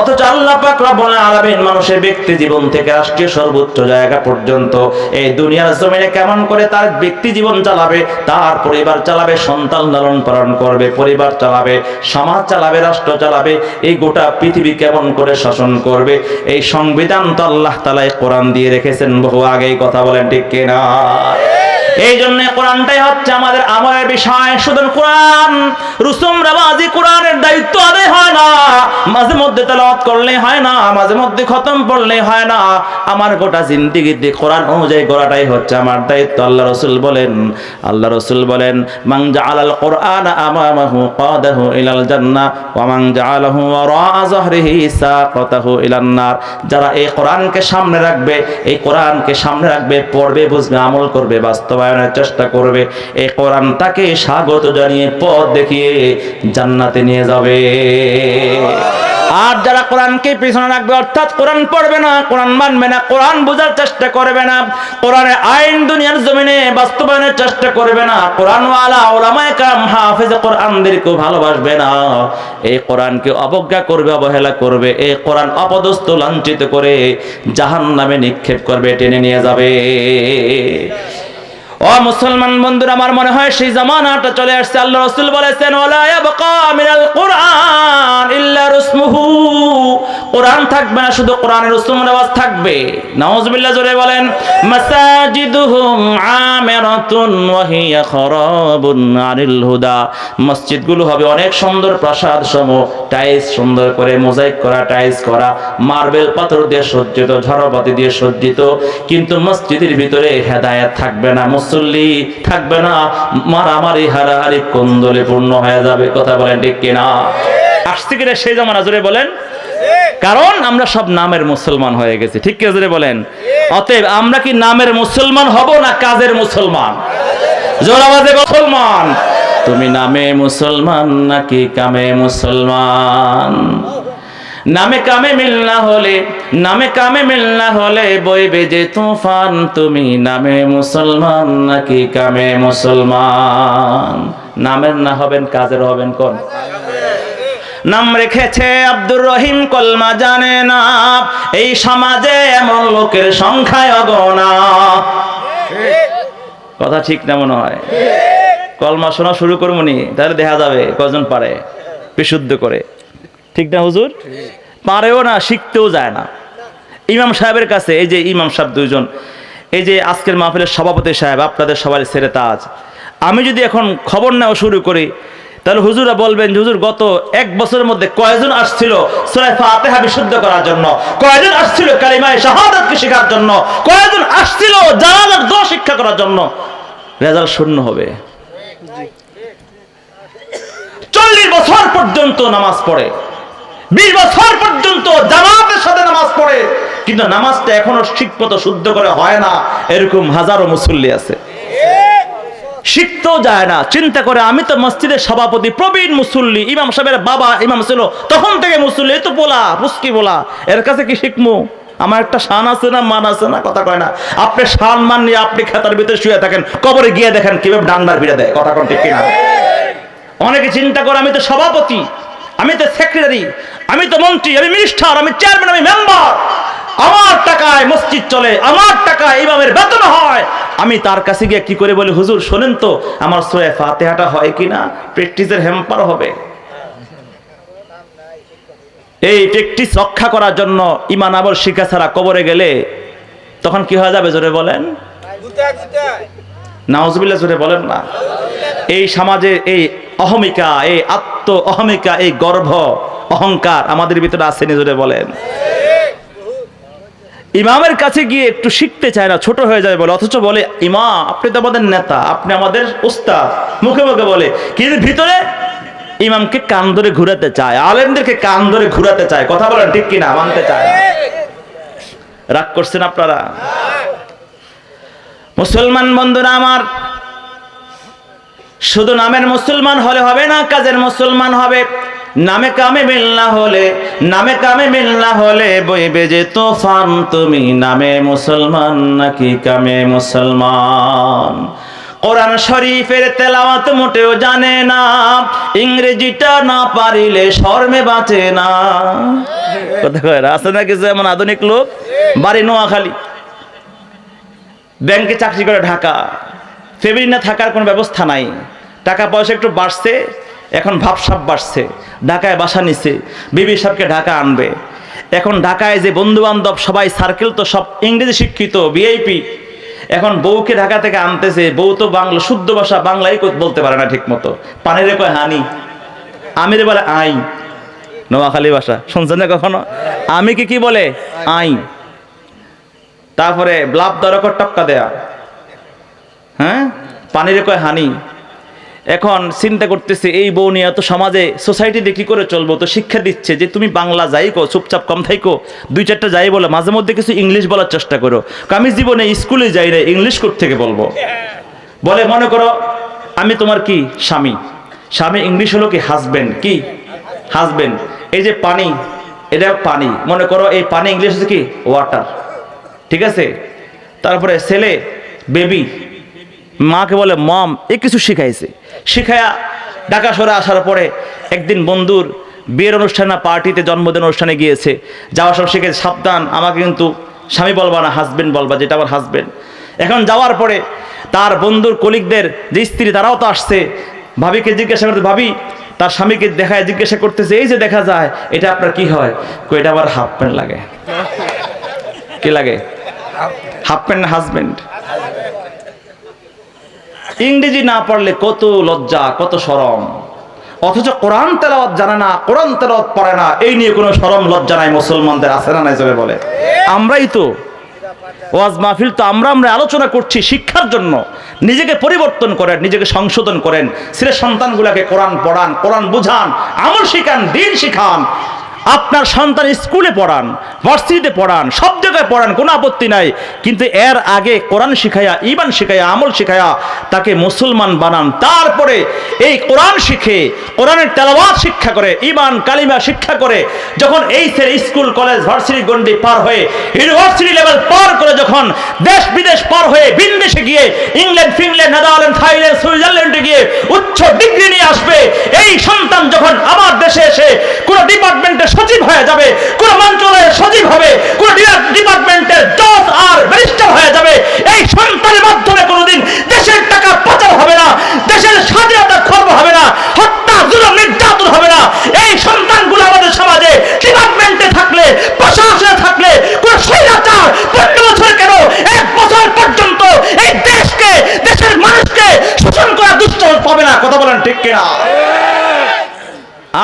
[SPEAKER 1] অথচ আল্লাহ পাক রব্বুল আলামিন মানুষের ব্যক্তি জীবন থেকে রাষ্ট্রীয় সর্বোচ্চ জায়গা পর্যন্ত এই দুনিয়ার জমিনে কেমন করে তার ব্যক্তি জীবন চালাবে, তার পরিবার চালাবে, সন্তান লালন পালন করবে, পরিবার চালাবে, সমাজ চালাবে, রাষ্ট্র চালাবে, এই গোটা পৃথিবী কেমন করে শাসন করবে, এই সংবিধান তো আল্লাহ তাআলা কোরআন দিয়ে রেখেছেন বহু আগেই। কথা বলেন ঠিক কিনা? এই জন্য কোরআনটাই হচ্ছে আমাদের আমলের বিষয়। শুধু কোরআন রুসুম রেওয়াজি কোরআনের দায়িত্ব আদায় হয় না, মাঝে মধ্যে তেলাওয়াত করলে হয় না, মাঝে মধ্যে খতম পড়লে হয় না। আমার গোটা জিন্দেগিতে কোরআন অনুযায়ী করাটাই হচ্ছে আমার দায়িত্ব। আল্লাহ রাসূল বলেন মান জাআলাল কোরআনা আমামাহু কাদাহু ইলাল জান্নাহ ওয়া মান জাআলাহু ওয়ারাআ যাহরিহি সাকাতাহু ইলান নার। যারা এই কোরআনকে সামনে রাখবে, এই কোরআনকে সামনে রাখবে, পড়বে, বুঝবে, আমল করবে, বাস্তবায়নের চেষ্টা করবে, এই কোরআনটাকে স্বাগত জানিয়ে পথ দেখিয়ে জান্নাতে নিয়ে যাবে। আর যারা কোরআনকে পিছনে রাখবে, অর্থাৎ কোরআন পড়বে না, কোরআন মানবে না, কোরআন বোঝার চেষ্টা করবে না, কোরআনের আইন দুনিয়ার জমিনে বাস্তবায়নের চেষ্টা করবে না, কোরআনওয়ালা উলামায়ে কেরাম হাফেজ কোরআনদেরকেও ভালোবাসবে না, এই কোরআনকে অবজ্ঞা করবে, অবহেলা করবে, এই কোরআন অপদস্থ লাঞ্ছিত করে জাহান্নামে নিক্ষেপ করবে, টেনে নিয়ে যাবে। ও মুসলমান বন্ধুরা, আমার মনে হয় সেই জামানাটা চলে আসছে। আল্লাহ রাসূল বলেছেন ওয়ালা ইয়াবকা মিনাল কুরআন ইল্লা রুসমুহু, কোরআন থাকবে না, শুধু কোরআনের রুসুম রেওয়াজ থাকবে। নাউজুবিল্লাহ জোরে বলেন। মাসাজিদুহুম আমিরাতুন ওয়া হিয়া খারাবুন আনিল হুদা, মসজিদগুলো হবে অনেক সুন্দর প্রাসাদ সমূহ, টাইলস সুন্দর করে মোজাইক করা, টাইলস করা, মার্বেল পাথর দিয়ে সজ্জিত, ঝাড়বাতি দিয়ে সজ্জিত, কিন্তু মসজিদের ভিতরে হেদায়েত থাকবে না, মুসল্লি থাকবে না, মারামারি হারাহারি কোন্দলে পূর্ণ হয়ে যাবে। কথা বলেন ঠিক কিনা? আসছে কিনা সেই জামানা? জোরে বলেন। কারণ আমরা সব নামের মুসলমান হয়ে গেছি, ঠিক কি জোরে বলেন? অতএব আমরা কি নামের মুসলমান হব না কাজের মুসলমান? জোর আওয়াজে মুসলমান। তুমি নামে মুসলমান নাকি কামে মুসলমান? নামে কামে মিল না হলে, নামে কামে মিল না হলে বইবে যে তুফান। তুমি নামে মুসলমান নাকি কামে মুসলমান? নামের না হবেন, কাজের হবেন কোন? নাম রেখেছে আব্দুর রহিম, কলমা জানে না, এই সমাজে এমন লোকের সংখ্যায় অগণা। কথা ঠিক না মনে হয়? কলমা শোনা শুরু করবো নি, তাহলে দেখা যাবে কজন পারে বিশুদ্ধ করে। ঠিক না হুজুর? পারেও না, শিখতেও যায় না। ইমাম সাহেবের কাছে, এই যে ইমাম সাহেব দুইজন, এই যে আজকের মাহফিলের সভাপতি সাহেব, আপনাদের সবার ছেড়ে তাজ, আমি যদি এখন খবর নেওয়া শুরু করি, তাহলে হুজুরা বলবেন হুজুর গত এক বছরের মধ্যে কয়জন আসছিল সূরা ফাতিহা বিশুদ্ধ করার জন্য, কয়জন আসছিল কালিমায়ে শাহাদাতকে শেখার জন্য, কয়জন আসছিল জানাজার দোয়া শিক্ষা করার জন্য। রেজাল্ট শূন্য হবে। 40 বছর পর্যন্ত নামাজ পড়ে, 20 বছর পর্যন্ত জামাতের সাথে নামাজ পড়ে, কিন্তু নামাজটা এখনো ঠিকমতো শুদ্ধ করে হয় না, এরকম হাজারো মুসল্লি আছে। শিখতেও যায় না, চিন্তা করে আমি তো মসজিদের সভাপতি, প্রবীণ মুসল্লি, ইমাম সাহেবের বাবা ইমাম ছিল, তখন থেকে মুসল্লি, এই তো বলা পুস্কি বলা, এর কাছে কি শিখবো? আমার একটা শান আছে না, মান আছে না? কথা কয় না। আপনি শান মান নিয়ে আপনি খাতার ভিতরে শুয়ে থাকেন, কবরে গিয়ে দেখেন কিভাবে ডান্ডার ভিড়ে দেয়। কথা কোন ঠিক কিনা? অনেকে চিন্তা করে আমি তো সভাপতি, আমি তো সেক্রেটারি, আমি তো মন্ত্রী, আমি মিনিস্টার, আমি চেয়ারম্যান, আমি মেম্বার, আমার টাকায় মসজিদ চলে, আমার টাকায় ইমামের বেতন হয়, আমি তার কাছে গিয়ে কি করে বলি হুজুর শোনেন তো আমার সূরা ফাতিহাটা হয় কিনা, প্র্যাকটিসের হ্যাম্পার হবে। এই প্র্যাকটিস রক্ষা করার জন্য ঈমান আমল শিখা ছাড়া কবরে গেলে তখন কি হয়ে যাবে জোরে বলেন? নাউজুবিল্লাহ, জোরে বলেন না। এই সমাজে এই অহমিকা, এই আত্ম অহমিকা, এই গর্ব অহংকার আমাদের ভিতরে আসেনি, জোরে বলেন। ইমামের কাছে গিয়ে একটু শিখতে চায় না, ছোট হয়ে যায় বলে, অথচ বলে ইমাম আপনি তো আমাদের নেতা, আপনি আমাদের উস্তাদ, মুখে মুখে বলে, কিন্তু ভিতরে ইমামকে কান ধরে ঘুরাতে চায়, আলেমদেরকে কান ধরে ঘুরাতে চায়। কথা বলেন ঠিক কিনা? মানতে চায় না। রাগ করছেন আপনারা? মুসলমান বন্ধুরা আমার, শুধু নামের মুসলমান হলে হবে না, কাজের মুসলমান হবে। নামে কামে মিল না হলে, নামে কামে মিল না হলে বইবে যে তুফান, তুমি নামে মুসলমান নাকি কামে মুসলমান। কোরআন শরীফের তেলাওয়াত মোটেও জানে না, ইংরেজিটা না পারিলে শরমে বাঁচে না। কথা কয় আছে না কিছু এমন আধুনিক লোক, বাড়ি নোয়াখালী, ব্যাংকে চাকরি করে ঢাকা, ফ্যামিলি না থাকার কোনো ব্যবস্থা নাই, টাকা পয়সা একটু বাড়ছে, এখন ভাবসাব বাড়ছে, ঢাকায় বাসা নিছে, বিবি সাহেবকে ঢাকা আনবে। এখন ঢাকায় যে বন্ধু বান্ধব সবাই সার্কেল তো সব ইংরেজি শিক্ষিত ভিআইপি, এখন বউকে ঢাকা থেকে আনতেছে, বউ তো বাংলা শুদ্ধ ভাষা বাংলাই বলতে পারে না ঠিক মতো, পানিরে কয় হানি, আমিরে বলে আই, নোয়াখালী ভাষা শুনছেন না কখনো? আমি কি বলে আই, তারপরে ব্লাব দরকার টক্কা দেয়া, হ্যাঁ, পানিরে কয় হানি। এখন চিন্তা করতেছে এই বউ নিয়ে তো সমাজে সোসাইটিতে কি করে চলবো, তো শিক্ষা দিচ্ছে যে তুমি বাংলা যাই কো, চুপচাপ কম থাইকো, 2-4টা যাই বলো, মাঝে মধ্যে কিছু ইংলিশ বলার চেষ্টা করো। আমি জীবনে স্কুলে যাই না, ইংলিশ থেকে বলবো। বলে মনে করো আমি তোমার কি স্বামী, স্বামী ইংলিশ হলো কি হাজবেন্ড, কি হাজবেন্ড। এই যে পানি, এটা পানি, মনে করো এই পানি ইংলিশ হচ্ছে কি ওয়াটার, ঠিক আছে। তারপরে ছেলে বেবি, মাকে বলে মম, এ কিছু শিখাইছে। শিখায়া ঢাকা শহরে আসার পরে একদিন বন্ধুর বিয়ের অনুষ্ঠানে, পার্টিতে, জন্মদিন অনুষ্ঠানে গিয়েছে, যাওয়ার সব শিখেছে সাবধান আমাকে কিন্তু স্বামী বলবা না, হাজবেন্ড বলবা, যেটা আমার হাজবেন্ড। এখন যাওয়ার পরে তার বন্ধুর কলিগদের যে স্ত্রী তারাও তো আসছে, ভাবিকে জিজ্ঞাসা করতে, ভাবি তার স্বামীকে দেখায় জিজ্ঞাসা করতেছে এই যে দেখা যায় এটা আপনার কি হয়, এটা আবার হাফ প্যান্ট লাগে। কি লাগে? হাফ প্যান্ট না হাজবেন্ড? ইংরেজি না পড়লে কত লজ্জা, কত শরম, অথচ কোরআন তেলাওয়াত জানে না, কোরআন তেলাওয়াত পড়ে না, এই নিয়ে কোনো শরম লজ্জা নাই মুসলমানদের, আছে না নাই জোরে বলে? আমরাই তো ওয়াজ মাহফিল তো আমরা আলোচনা করছি শিক্ষার জন্য, নিজেকে পরিবর্তন করেন, নিজেকে সংশোধন করেন, ছেলে সন্তানগুলোকে কোরআন পড়ান, কোরআন বুঝান, আমল শিখান, দিন শিখান। আপনার সন্তান স্কুলে পড়ান, ভার্সিটিতে পড়ান, সব জায়গায় পড়ান, কোনো আপত্তি নাই, কিন্তু এর আগে কোরআন শিখায়া, ঈমান শিখায়া, আমল শিখায়া তাকে মুসলমান বানান। তারপরে এই কোরআন শিখে, কোরআনের তেলাওয়াত শিক্ষা করে, ঈমান কালিমা শিক্ষা করে, যখন এই ছেলে স্কুল কলেজ ভার্সিটি গন্ডি পার হয়ে ইউনিভার্সিটি লেভেল পার করে, যখন দেশ বিদেশ পার হয়ে বিদেশে গিয়ে ইংল্যান্ড, ফিনল্যান্ড, নেদারল্যান্ড, থাইল্যান্ড, সুইজারল্যান্ডে গিয়ে উচ্চ ডিগ্রি নিয়ে আসবে, এই সন্তান যখন আমার দেশে এসে কোন ডিপার্টমেন্টের সচিব হয়ে যাবে, কোন মন্ত্রণালয়ের সচিব হবে, কোন ডিপার্টমেন্টের জজ আর ব্যারিস্টার হয়ে যাবে, এই সন্তানের মাধ্যমে কোনোদিন দেশের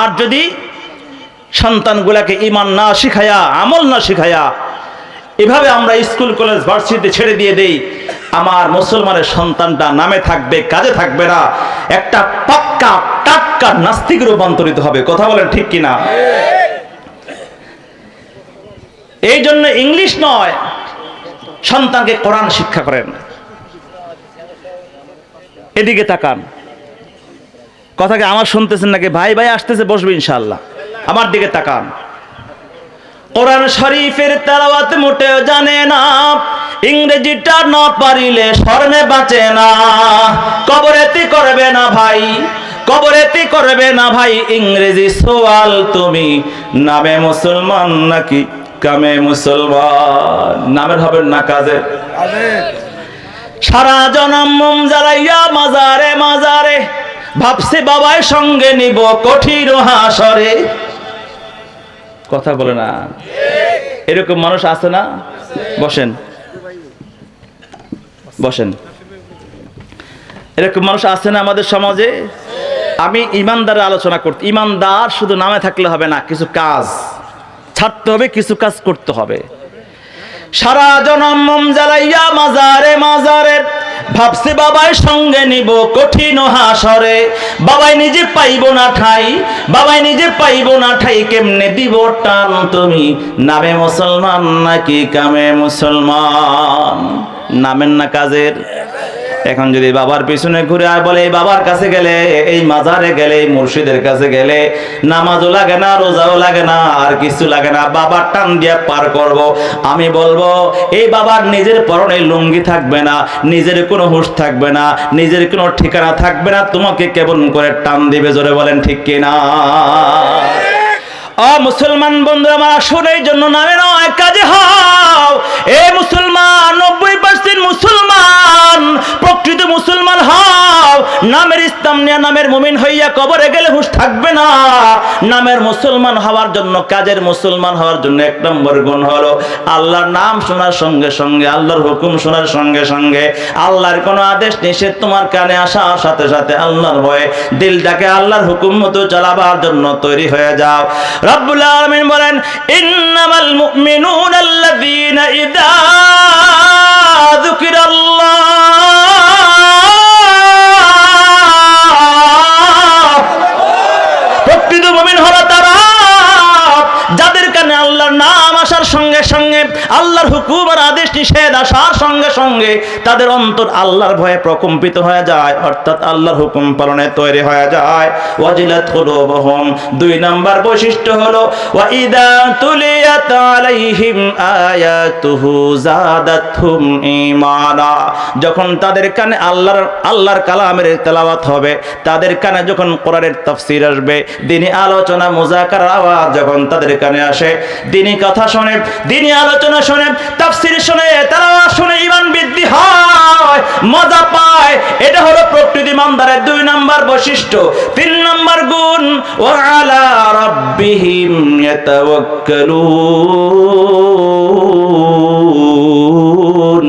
[SPEAKER 1] আর যদি সন্তানগুলাকে ঈমান না শিখায়া, আমল না শিখায়া এভাবে আমরা স্কুল কলেজ ভার্সিটিতে ছেড়ে দিয়ে দেই, আমার মুসলমানের সন্তানটা নামে থাকবে, কাজে থাকবে না, একটা পাক্কা টাটকা নাস্তিক রূপান্তরিত হবে। কথা বলেন ঠিক কিনা? এই জন্য ইংলিশ নয়, সন্তানকে কোরআন শিক্ষা করেন। এদিকে তাকান, কথাকে আমার শুনতেছেন নাকি? ভাই ভাই আসতেছে, বসবে ইনশাআল্লাহ। আমার দিকে তাকান। কোরআন শরীফের তেলাওয়াত মোটেও জানে না, ইংরেজিটা না পারিলে স্মরণে বাঁচে না। কবরেতি করবে না ভাই, কবরেতি করবে না ভাই, ইংরেজি সওয়াল তুমি নামে মুসলমান নাকি কামে মুসলমান? নামের হবেন না কাজের? সারা জনম মুম জ্বালাইয়া মাজারে মাজারে ভাবছে বাবাই সঙ্গে নিব কঠিন হাসরে। কথা বলে না? এরকম মানুষ আছে না? বসেন বসেন। এরকম মানুষ আছে না আমাদের সমাজে? আমি ইমানদারের আলোচনা করতে, ইমানদার শুধু নামে থাকলে হবে না, কিছু কাজ ছাড়তে হবে, কিছু কাজ করতে হবে। সারা জনম মম জ্বালাইয়া মাজারে মাজারে ভাবছে বাবাই সঙ্গে নিব কঠিন হাসরে। বাবাই নিজে পাইব না ঠাই, বাবাই নিজে পাইব না ঠাই, কেমনে দিব টান তুমি নামে মুসলমান নাকি কামে মুসলমান? নামের না কাজের? এখন যদি বাবার পিছনে ঘুরে আর বলে এই বাবার কাছে গেলে, এই মাজারে গেলে, এই মুর্শিদের কাছে গেলে নামাজও লাগে না, রোজাও লাগে না, আর কিছু লাগে না, বাবার টান দিয়ে পার করব, আমি বলবো এই বাবার নিজের পরনে লুঙ্গি থাকবে না, নিজের কোনো হুঁশ থাকবে না, নিজের কোনো ঠিকানা থাকবে না, তোমাকে কেমন করে টান দিবে? জোরে বলেন ঠিক কিনা? মুসলমান বন্ধুরা আমার, আসলে এই জন্য নামে নয় কাজে হও। এ মুসলমান, 90% মুসলমান, প্রকৃত মুসলমান হও। নামের ইসলাম নিয়ে নামের মুমিন হইয়া কবরে গেলে হুঁশ থাকবে না। নামের মুসলমান হওয়ার জন্য, কাজের মুসলমান হওয়ার জন্য 1 নম্বর গুণ হলো আল্লাহর নাম শোনার সঙ্গে সঙ্গে, আল্লাহর হুকুম শোনার সঙ্গে সঙ্গে, আল্লাহর কোনো আদেশ নিষেধ তোমার কানে আসার সাথে সাথে আল্লাহর ভয়ে দিলটাকে আল্লাহর হুকুম মতো চালাবার জন্য তৈরি হয়ে যাও। রব্বুল আলামিন বলেন, ইন্নামাল মুমিনুনা আল্লাযীনা ইযা যুকিরাল্লাহ, প্রকৃত মুমিন হলো তারা যাদের কানে আল্লাহর নাম আসার সঙ্গে সঙ্গে, আল্লাহর হুকুম আর আদেশ নিষেধ আসার সঙ্গে সঙ্গে তাদের অন্তর আল্লাহর ভয়ে প্রকম্পিত হয়ে যায়, অর্থাৎ আল্লাহর হুকুম পালনে তৈরি হয়ে যায়। ওয়াজিলাত কুলুবুহুম, 2 নম্বর বৈশিষ্ট্য হলো ওয়া ইযা তুলিয়াত আলাইহিম আয়াতুহু যাদাতহুম ঈমানা, যখন তাদের কানে আল্লাহর কালামের তেলাওয়াত হবে, তাদের কানে যখন কোরআনের তাফসীর আসবে, দ্বীনি আলোচনা মুযাকারার আওয়াজ যখন তাদের কানে আসে, দ্বীনি কথা শুনে, দ্বীনি আলোচনা শুনে, তাফসীর শুনে, তেলাওয়াত শুনে ঈমান বৃদ্ধি হয়, মজা পায়। এটা হলো প্রকৃত ইমানদারের 2 নম্বর বৈশিষ্ট্য। 3 নম্বর গুণ, ওয়া আলা রাব্বিহিম ইয়াতাওয়াক্কালুন।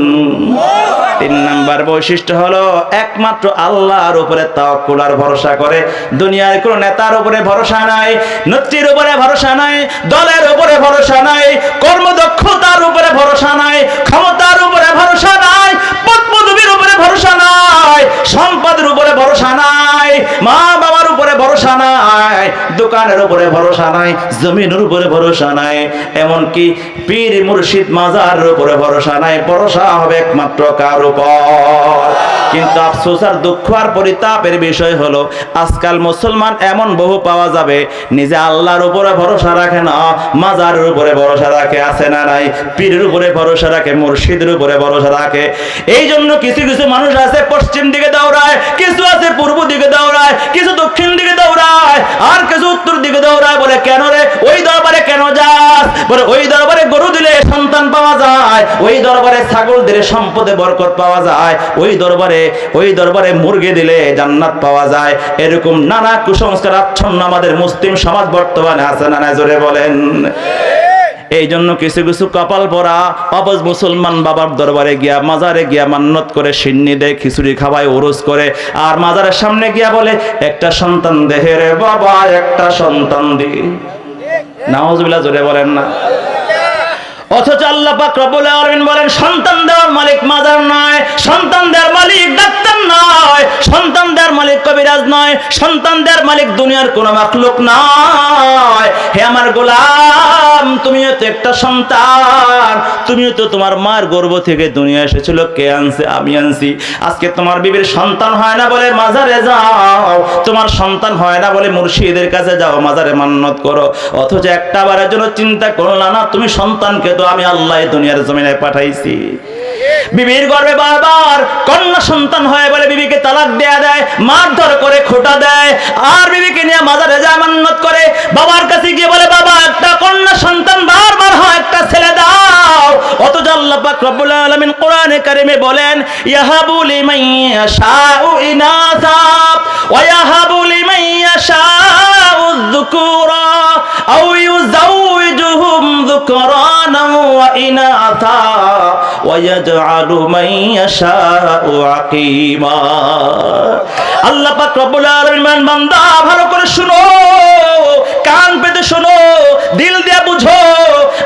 [SPEAKER 1] 3 নম্বর বৈশিষ্ট্য হলো একমাত্র আল্লাহর উপরে তাওয়াক্কুল আর ভরসা করে। দুনিয়ার কোনো নেতার উপরে ভরসা নাই, নেত্রীর উপরে ভরসা নাই, দলের উপরে ভরসা নাই, কর্মদক্ষতার উপরে ভরসা নাই, ক্ষমতার উপরে ভরসা নাই, পদ-পদবীর উপরে ভরসা নাই, সম্পদের উপরে ভরসা নাই, মা বাবার উপরে ভরসা নাই, দোকানের উপরে ভরসা নাই, জমিনের উপরে ভরসা নাই, এমনকি পীর মুর্শিদ মাজারের উপরে ভরসা নাই। ভরসা হবে একমাত্র কার উপর? কিন্তু আফসোস আর দুঃখ আর পরিতাপের বিষয় হলো আজকাল মুসলমান এমন বহু পাওয়া যাবে নিজে আল্লাহর উপরে ভরসা রাখে না, মাজারের উপরে ভরসা রাখে, আছে না নাই, পীরের উপরে ভরসা রাখে, মুর্শিদের উপরে ভরসা রাখে। এই জন্য কিছু কিছু মানুষ আছে পশ্চিম দিকে দৌড়ায়, কিছু আছে পূর্ব দিকে দৌড়ায়, কিছু দক্ষিণ দিকে দৌড়ায়, আর কিছু উত্তর দিকে দৌড়ায়। বলে কেন রে? ওই দরবারে কেন যাস? বলে ওই দরবারে গরু দিলে সন্তান পাওয়া যায়, ওই দরবারে ছাগল দিলে সম্পদে বরকত পাওয়া যায়, ওই দরবারে মুরগি দিলে জান্নাত পাওয়া যায়। এরকম নানা কুসংস্কার আচ্ছন্ন আমাদের মুসলিম সমাজ বর্তমানে আছে না নাই? জোরে বলেন। এই জন্য কিছু কিছু কপাল পরা অবুঝ মুসলমান বাবার দরবারে গিয়া মাজারে গিয়া মান্নত করে সিন্নি দেয়, খিচুড়ি খাওয়ায়, ওরস করে, আর মাজারের সামনে গিয়া বলে একটা সন্তান দেহে রে বাবা, একটা সন্তান দি। নাউজুবিল্লাহ, জোরে বলেন না। অথচ আল্লাহ পাক রব্বুল আলামিন বলেন সন্তান দেওয়ার মালিক মাজার নয়, সন্তান দেওয়ার মালিক ডাক্তার নয়, সন্তান দেওয়ার মালিক কবিরাজ নয়, সন্তান দেওয়ার মালিক দুনিয়ার কোনো মাখলুক নয়। হে আমার গোলাম, তুমিও তো একটা সন্তান, তুমিও তো তোমার মার গর্ভ থেকে দুনিয়া এসেছিল, কে আনছে? আমি আনছি। আজকে তোমার বিবির সন্তান হয় না বলে মাজারে যাও, তোমার সন্তান হয় না বলে মুর্শিদের কাছে যাও, মাজারে মান্নত করো, অথচ একটা বারের জন্য চিন্তা করলা না তুমি সন্তানকে তো আমি আল্লাহ দুনিয়ার জমিনে পাঠাইছি। বিবির গর্ভে বারবার কন্যা সন্তান হয় বলে বিবিকে তালাক দেয়া দেয়, মারধর করে খোটা দেয়, আর বিবিকে নিয়ে মাজারে যায় মান্নত করে, বাবার কাছে গিয়ে বলে বাবা একটা কন্যা সন্তান বারবার হয়, একটা ছেলে দাও। অথচ আল্লাহ পাক রব্বুল আলামিন কোরআনে কারিমে বলেন ইয়াহাবু লিমান ইয়াশাউ ইনাসা ওয়া ইয়াহাবু লিমান ইয়াশাউ যুকুরা আও ইউযাউজুহুম যুকরানা ওয়া ইনাসা ওয়া ইয়াজআলু মান ইয়াশাউ আকিমা। আল্লাহ পাক রব্বুল আলামিন বান্দা ভালো করে শুনো, কান পেতে শোনো, দিল দিয়ে বুঝো।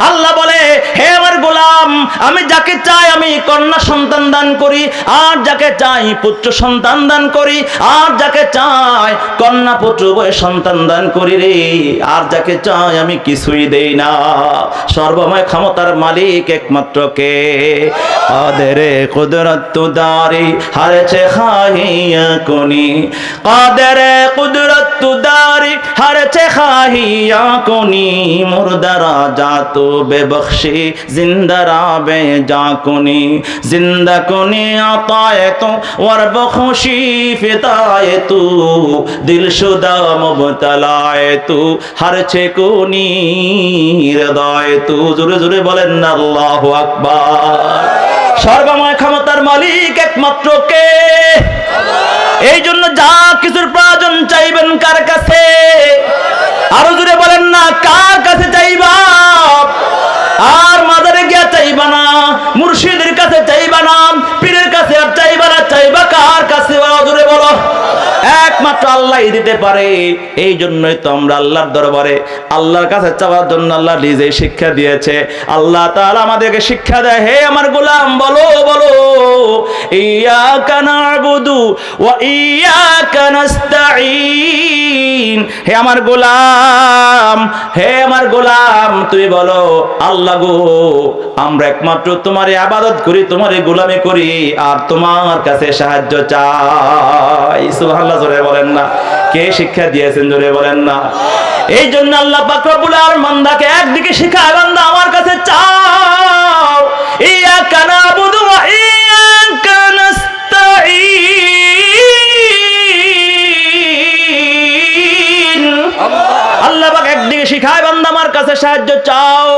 [SPEAKER 1] আল্লাহ বলে হে আমার গোলাম, আমি যাকে চাই আমি কন্যা সন্তান দান করি, আর যাকে চাই পুত্র সন্তান দান করি, আর যাকে চাই কন্যা পুত্র উভয় সন্তান দান করি রে, আর যাকে চাই আমি কিছুই দেই না। সর্বময় ক্ষমতার মালিক একমাত্র কে? কাদেরে কুদরত দারি হারছে খাহিয়া কোনি, কাদেরে কুদরত দারি হারছে খাহিয়া কোনি, মুর্দারা জাতো বেবখশি জিন্দারা বে জাকুনি, জিন্দা কোনি আতায়ে তো ওয়ার বখশি ফিতায়ে তু, দিলশুদা মুবতালায়ে তু, হারছে কোনি হৃদয়ে তু। জোরে জোরে বলেন না আল্লাহু আকবার। সর্বময় ক্ষমতার মালিক একমাত্র কে? এই জন্য যা কিছুর প্রয়োজন চাইবেন কার কাছে? আরো জোরে বলেন না, কার কাছে চাইবা? আর মাজারে গিয়া চাইবা না, মুর্শিদের কাছে চাইবা না, পীরের কাছে আর চাইবা না, চাইবা কার কাছে? জোরে বলো। একমাত্র আল্লাহই দিতে পারে। এই জন্যই তো আমরা আল্লাহর দরবারে আল্লাহর কাছে চাওয়ার জন্য আল্লাহ নিজেই শিক্ষা দিয়েছে। আল্লাহ তাআলা আমাদেরকে শিক্ষা দেয়, হে আমার গোলাম বলো বলো ইয়াকা না'বুদু ওয়া ইয়াকা নাস্তাঈন। হে আমার গোলাম, হে আমার গোলাম তুমি বলো আল্লাহ গো, আমরা একমাত্র তোমারই ইবাদত করি, তোমারই গোলামি করি, আর তোমার কাছে সাহায্য চাই। সুবহানাল্লাহ, জোরে বলেন না। কে শিক্ষা দিয়েছেন? জোরে বলেন না। এই জন্য আল্লাহ পাক রব্বুল আলামিন বান্দাকে একদিকে শিখায়, বান্দা আমার কাছে চাও, ইয়াকা না'বুদু ওয়া ইয়াকা নাস্তাঈন। আল্লাহ পাক একদিকে শিখায় বান্দা আমার কাছে সাহায্য চাও,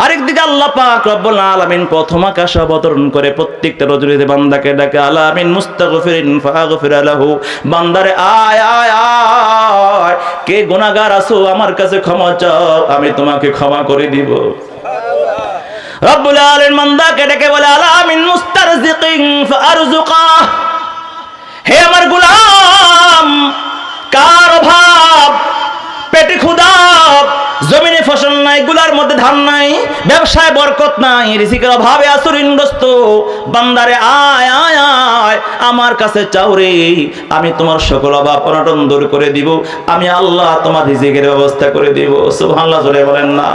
[SPEAKER 1] আরেকদিকে আল্লাহ পাক রব্বুল আলামিন প্রথম আকাশে অবতরণ করে প্রত্যেকটা রজনীতে বান্দাকে ডাকে, আলামিন মুস্তাগফিরিন ফাগফির লাহু, বান্দারে আয় আয় আয়, কে গুনাহগার আছো আমার কাছে ক্ষমা চাও, আমি তোমাকে ক্ষমা করে দিব। রব্বুল আলামিন বান্দাকে ডেকে বলে আলামিন মুস্তারজিকিন ফারজুকা, হে আমার গোলাম কার অভাব, পেটে ক্ষুধা, জমিনে ফসল নাই, গুলার মধ্যে ধান নাই, ব্যবসায় বরকত নাই, রিজিকের অভাবে আছো ঋণগ্রস্ত, বান্দারে আয় আয় আয় আমার কাছে চাও রে, আমি তোমার সকল অভাব অনটন দূর করে দিব, আমি আল্লাহ তোমার রিজিকের ব্যবস্থা করে দিব। সুবহানাল্লাহ, জোরে বলেন না।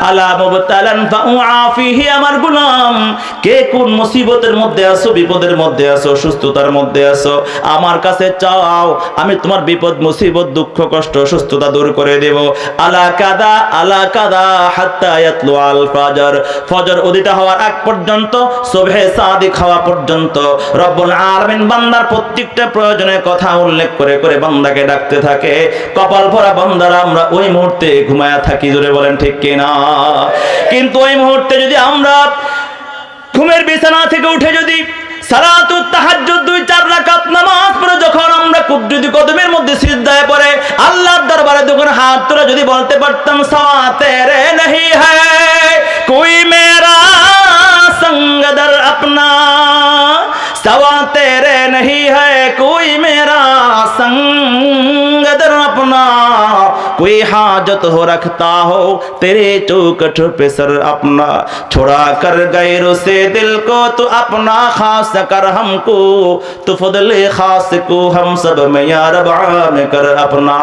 [SPEAKER 1] আলা মুবতালান ফাউআফিহি, আমার গোলাম কে কোন মুসিবতের মধ্যে আছো, বিপদের মধ্যে আছো, অসুস্থতার মধ্যে আছো, আমার কাছে চাও, আমি তোমার বিপদ মুসিবত দুঃখ কষ্ট অসুস্থতা দূর করে দেব। আলা কাদা আলা কাদা হাত্তা ইয়াতলু আল ফাজর, ফজর উদিত হওয়ার আগ পর্যন্ত, সুবহে সাদিক হওয়া পর্যন্ত রব্বুল আলামিন বান্দার প্রত্যেকটা প্রয়োজনের কথা উল্লেখ করে করে বান্দাকে ডাকতে থাকে। কপাল ভরা বান্দারা আমরা ওই মুহূর্তে ঘুমায়া থাকি, জোরে বলেন ঠিক কিনা? কিন্তু ওই মুহূর্তে যদি আমরা ঘুমের বিছানা থেকে উঠে যদি সালাতুত তাহাজ্জুদ 2-4 রাকাত নামাজ পড়ে যখন আমরা খুব যদি কদমের মধ্যে সিজদায় পড়ে আল্লাহর দরবারে যখন হাত তুলে যদি বলতে পারতাম সাওয়া তেরে नहीं है कोई मेरा संग दर अपना सवा तेरे नहीं है कोई मेरा संग दर अपना कोई हाजत हो रखता हो तेरे चौखट पे सर अपना छोड़ा कर गैरों से दिल को तो अपना खास कर हमको तो फजले खास को हम सब में या रब आम कर अपना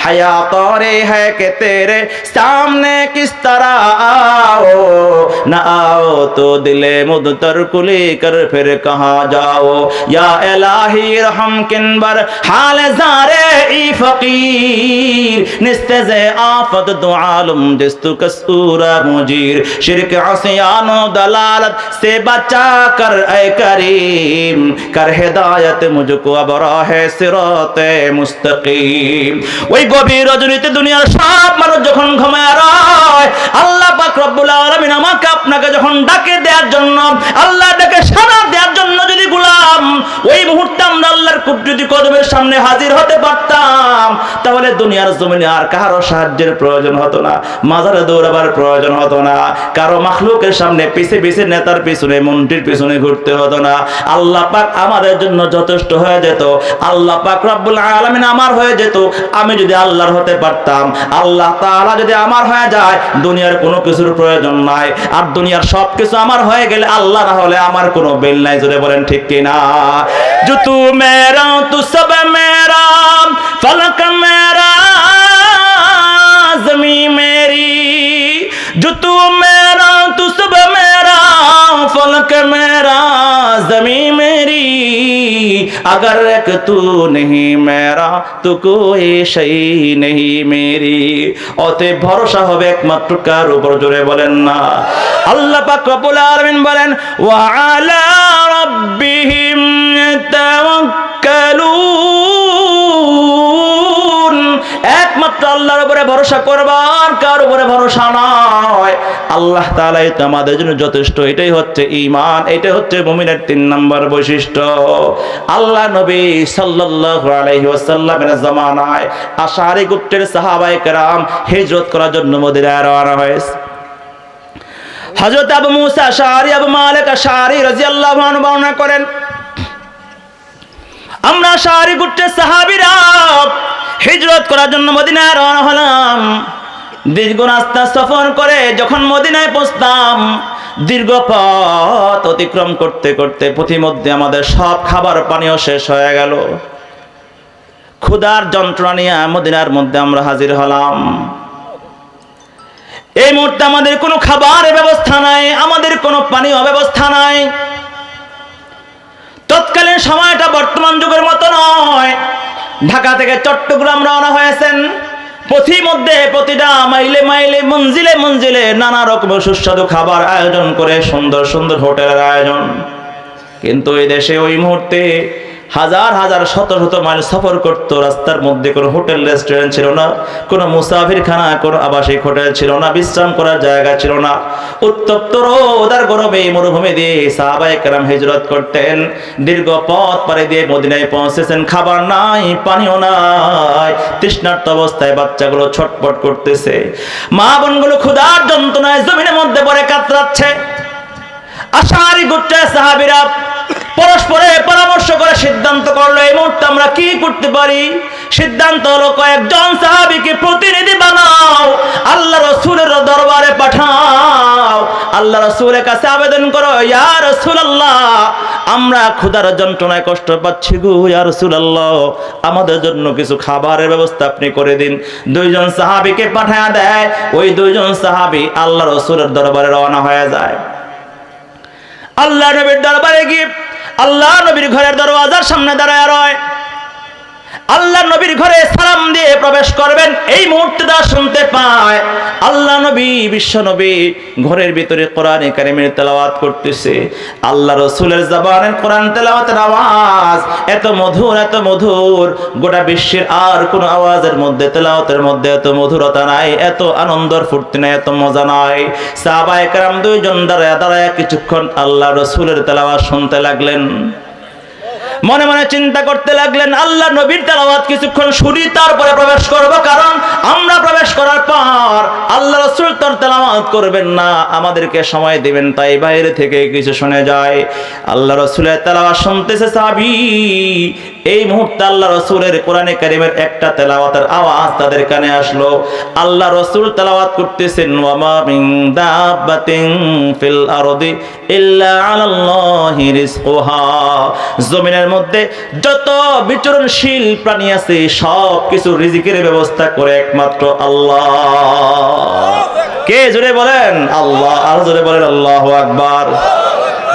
[SPEAKER 1] हया तौरे है कि तेरे सामने किस तरह आओ न आओ तो दिले मुदतर को लेकर फिर कहाँ जाओ या इलाही रहम किनबर हाल ज़ारे ई फकीर निस्तेज़े आफत दुआलम जिस्तु कसूरा मुजीर शिरक आसियानो दलालत से बचा कर ऐ करीम कर हिदायत मुझको अब राहे सिराते मुस्तकीम ওই গভীর রজনীতে দুনিয়ার সব মানুষ যখন ঘুমায় রয় আল্লাহ পাক রব্বুল আলামিন আমাকে আপনাকে যখন ডাকে দেওয়ার জন্য আল্লাহ ডাকে সাড়া দেওয়ার জন্য যদি গোলাম ওই মুহূর্তে আমরা আল্লাহর কুদরতি কদমের সামনে হাজির হতে পারতাম তাহলে দুনিয়ার জমিনে আর কারো সাহায্যের প্রয়োজন হতো না মাজারে দৌড়াবার প্রয়োজন হতো না কারো মাখলুকের সামনে পিছে পিছে নেতার পিছনে মন্ত্রীর পিছনে ঘুরতে হতো না আল্লাহ পাক আমাদের জন্য যথেষ্ট হয়ে যেত আল্লাহ পাক রব্বুল আলামিন আমার হয়ে যেত আমি যদি আল্লাহর হতে পারতাম আল্লাহ তাআলা যদি আমার হয়ে যায় দুনিয়ার কোনো কিছুর প্রয়োজন নাই আর দুনিয়ার সব কিছু আমার হয়ে গেলে আল্লাহ না হলে আমার কোনো বেল নাই জোরে বলেন ঠিক কি না जो तू मेरा तू सब मेरा फलक मेरा ज़मीं मेरी जो तू मेरा तू सब मेरा फलक मेरा ज़मीं मेरी अगर एक तू नहीं मेरा तो कोई शई नहीं मेरी অতএব ভরসা হবে একমাত্র কার উপর জোরে বলেন না আল্লাহ পাক রব্বুল আলামিন বলেন ওয়া আলা রাব্বিহিম ইয়াতাওয়াক্কালুন একমাত্র আল্লাহর উপরে ভরসা করবা আর কার উপরে ভরসা নয় আল্লাহ তাআলাই তো আমাদের জন্য যথেষ্ট এটাই হচ্ছে ঈমান এটাই হচ্ছে মুমিনের 3 নাম্বার বৈশিষ্ট্য আল্লাহ নবী সাল্লাল্লাহু আলাইহি ওয়াসাল্লামের জামানায় আশআরী গোত্রের সাহাবায়ে কেরাম হিজরত করার জন্য মদিনায় রওনা হয়েছে হযরত আবু মুসা আশআরী আবু মালিক আশআরী রাদিয়াল্লাহু আনহু বর্ণনা করেন আমরা আশআরী গোত্রের সাহাবীরা হিজরত করার জন্য মদিনায় রওনা হলাম দীর্ঘ রাস্তা সফর করে যখন মদিনায় পৌঁছতাম দীর্ঘ পথ অতিক্রম করতে করতে পথিমধ্যে আমাদের সব খাবার পানীয় শেষ হয়ে গেল ক্ষুধার যন্ত্রণা নিয়ে মদিনার মধ্যে আমরা হাজির হলাম এই মুহূর্তে আমাদের কোনো খাবারের ব্যবস্থা নাই আমাদের কোনো পানীয় ব্যবস্থা নাই তৎকালীন সময়টা বর্তমান যুগের মতো নয় ঢাকা থেকে চট্টগ্রাম রওনা হয়েছেন পথিমধ্যে প্রতিটা মাইলে মাইলে মঞ্জিলে মঞ্জিলে নানা রকমের সুস্বাদু খাবার আয়োজন করে সুন্দর সুন্দর হোটেলের আয়োজন কিন্তু এই দেশে ওই মুহূর্তে হাজার হাজার শত শত মাইল সফর করত রাস্তার মধ্যে কোনো হোটেল রেস্টুরেন্ট ছিল না কোনো মুসাফিরখানা কোনো আবাসিক হোটেল ছিল না বিশ্রাম করার জায়গা ছিল না উত্তপ্ত রোদার গরমে মরুভূমি দিয়ে সাহাবায়ে কেরাম হিজরত করতেন দীর্ঘ পথ পাড়ি দিয়ে মদিনায় পৌঁছেছেন খাবার নাই পানিও নাই তৃষ্ণার্ত অবস্থায় বাচ্চাগুলো ছটফট করতেছে মা বোনগুলো ক্ষুধার যন্ত্রণায় জমিনের মধ্যে পড়ে কাতরাচ্ছে আশআরী গোত্রের সাহাবীরা পরস্পরে পরামর্শ করে সিদ্ধান্ত করলো এই মুহূর্তে আমরা কি করতে পারি সিদ্ধান্ত হলো কয়েকজন সাহাবীকে প্রতিনিধি বানাও আল্লাহ রাসূলের দরবারে পাঠাও আল্লাহ রাসূলের কাছে আবেদন করো ইয়া রাসূলুল্লাহ আমরা ক্ষুধার যন্ত্রণায় কষ্ট পাচ্ছি গো ইয়া রাসূলুল্লাহ আমাদের জন্য কিছু খাবারের ব্যবস্থা আপনি করে দিন দুইজন সাহাবীকে পাঠায়া দেয় ওই দুইজন সাহাবী আল্লাহ রাসূলের দরবারে রওনা হয়ে যায় আল্লাহ নবীর দরবারে গিয়ে আল্লাহ নবীর ঘরের দরওয়াজার সামনে দাঁড়ায় রয় আল্লাহ নবীর ঘরে সালাম দিয়ে প্রবেশ করবেন এই মুহূর্তে তা শুনতে পায় আল্লাহ নবী বিশ্ব নবী ঘরের ভিতরে কোরআনে কারীমের তেলাওয়াত করতেছে আল্লাহ রাসূলের জবানের কোরআন তেলাওয়াতের আওয়াজ এত মধুর গোটা বিশ্বের আর কোন আওয়াজের মধ্যে তেলাওয়াতের মধ্যে এত মধুরতা নাই এত আনন্দর ফুর্তি নাই এত মজা নাই সাহাবায়ে কেরাম দুইজন দাঁড়ায় কিছুক্ষণ আল্লাহ রাসূলের তেলাওয়াত শুনতে লাগলেন মনে মনে চিন্তা করতে লাগলেন আল্লাহ নবীর তেলাওয়াত কিছুক্ষণ শুনি তারপরে প্রবেশ করব কারণ আমরা প্রবেশ করার পর আল্লাহ রাসূল তার তেলাওয়াত করবেন না, আমাদেরকে সময় দিবেন, তাই বাইরে থেকে কিছু শুনে যায়। আল্লাহ রাসূলের তেলাওয়াত শুনতেছে সাহাবী, এই মুহূর্তে আল্লাহ রাসূলের কোরআনে কারীমের একটা তেলাওয়াতের আওয়াজ তাদের কানে আসলো। আল্লাহ রাসূল তেলাওয়াত করতেছেন, ওয়া মা মিন দাব্বাতিন ফিল আরদি ইল্লা আলাল্লাহি রিজকুহা, জমিনের মধ্যে যত বিচরণশীল প্রাণী আছে সব কিছু রিজিকের ব্যবস্থা করে একমাত্র আল্লাহ। কে? জোরে বলেন আল্লাহ। আর জোরে বলেন আল্লাহু আকবার।